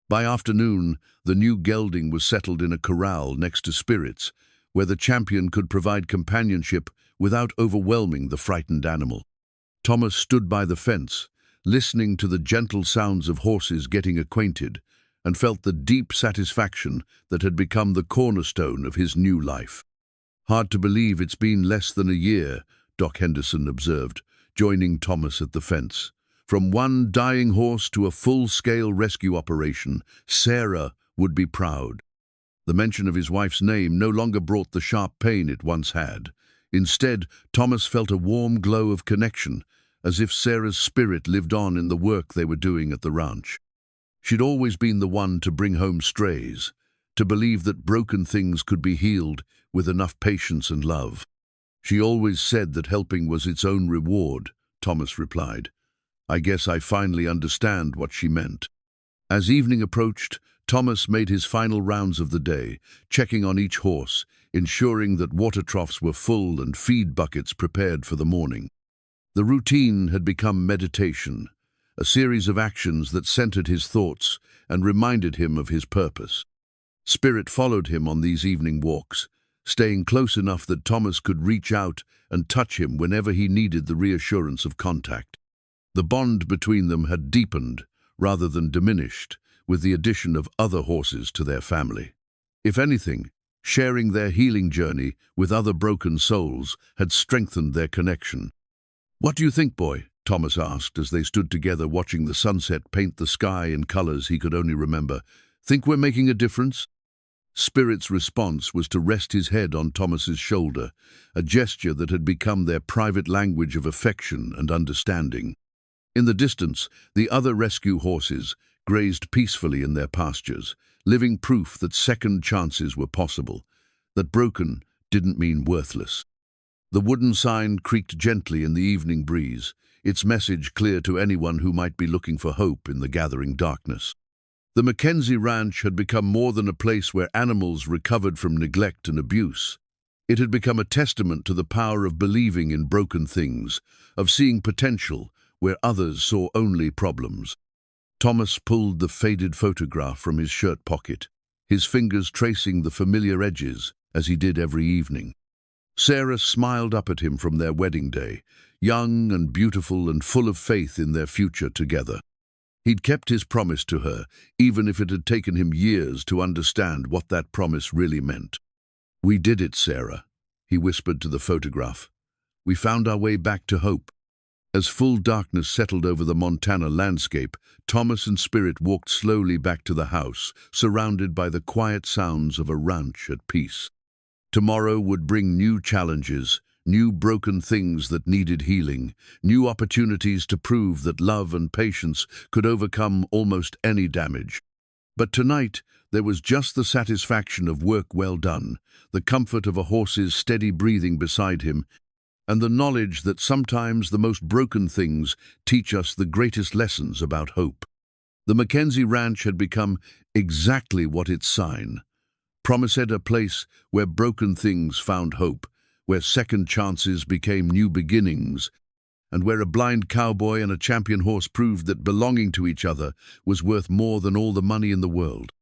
By afternoon, the new gelding was settled in a corral next to Spirit's, where the champion could provide companionship without overwhelming the frightened animal. Thomas stood by the fence, listening to the gentle sounds of horses getting acquainted, and felt the deep satisfaction that had become the cornerstone of his new life. "Hard to believe it's been less than a year," Doc Henderson observed, joining Thomas at the fence. "From one dying horse to a full-scale rescue operation, Sarah would be proud." The mention of his wife's name no longer brought the sharp pain it once had. Instead, Thomas felt a warm glow of connection, as if Sarah's spirit lived on in the work they were doing at the ranch. She'd always been the one to bring home strays, to believe that broken things could be healed with enough patience and love. "She always said that helping was its own reward," Thomas replied. "I guess I finally understand what she meant." As evening approached, Thomas made his final rounds of the day, checking on each horse, ensuring that water troughs were full and feed buckets prepared for the morning. The routine had become meditation, a series of actions that centered his thoughts and reminded him of his purpose. Spirit followed him on these evening walks, staying close enough that Thomas could reach out and touch him whenever he needed the reassurance of contact. The bond between them had deepened rather than diminished with the addition of other horses to their family. If anything, sharing their healing journey with other broken souls had strengthened their connection. "What do you think, boy?" Thomas asked as they stood together watching the sunset paint the sky in colors he could only remember. "Think we're making a difference?" Spirit's response was to rest his head on Thomas's shoulder, a gesture that had become their private language of affection and understanding. In the distance, the other rescue horses grazed peacefully in their pastures, living proof that second chances were possible, that broken didn't mean worthless. The wooden sign creaked gently in the evening breeze, its message clear to anyone who might be looking for hope in the gathering darkness. The McKenzie Ranch had become more than a place where animals recovered from neglect and abuse. It had become a testament to the power of believing in broken things, of seeing potential where others saw only problems. Thomas pulled the faded photograph from his shirt pocket, his fingers tracing the familiar edges as he did every evening. Sarah smiled up at him from their wedding day, young and beautiful and full of faith in their future together. He'd kept his promise to her, even if it had taken him years to understand what that promise really meant. "We did it, Sarah," he whispered to the photograph. "We found our way back to hope." As full darkness settled over the Montana landscape, Thomas and Spirit walked slowly back to the house, surrounded by the quiet sounds of a ranch at peace. Tomorrow would bring new challenges, new broken things that needed healing, new opportunities to prove that love and patience could overcome almost any damage. But tonight, there was just the satisfaction of work well done, the comfort of a horse's steady breathing beside him, and the knowledge that sometimes the most broken things teach us the greatest lessons about hope. The McKenzie Ranch had become exactly what its sign promised, a place where broken things found hope, where second chances became new beginnings, and where a blind cowboy and a champion horse proved that belonging to each other was worth more than all the money in the world.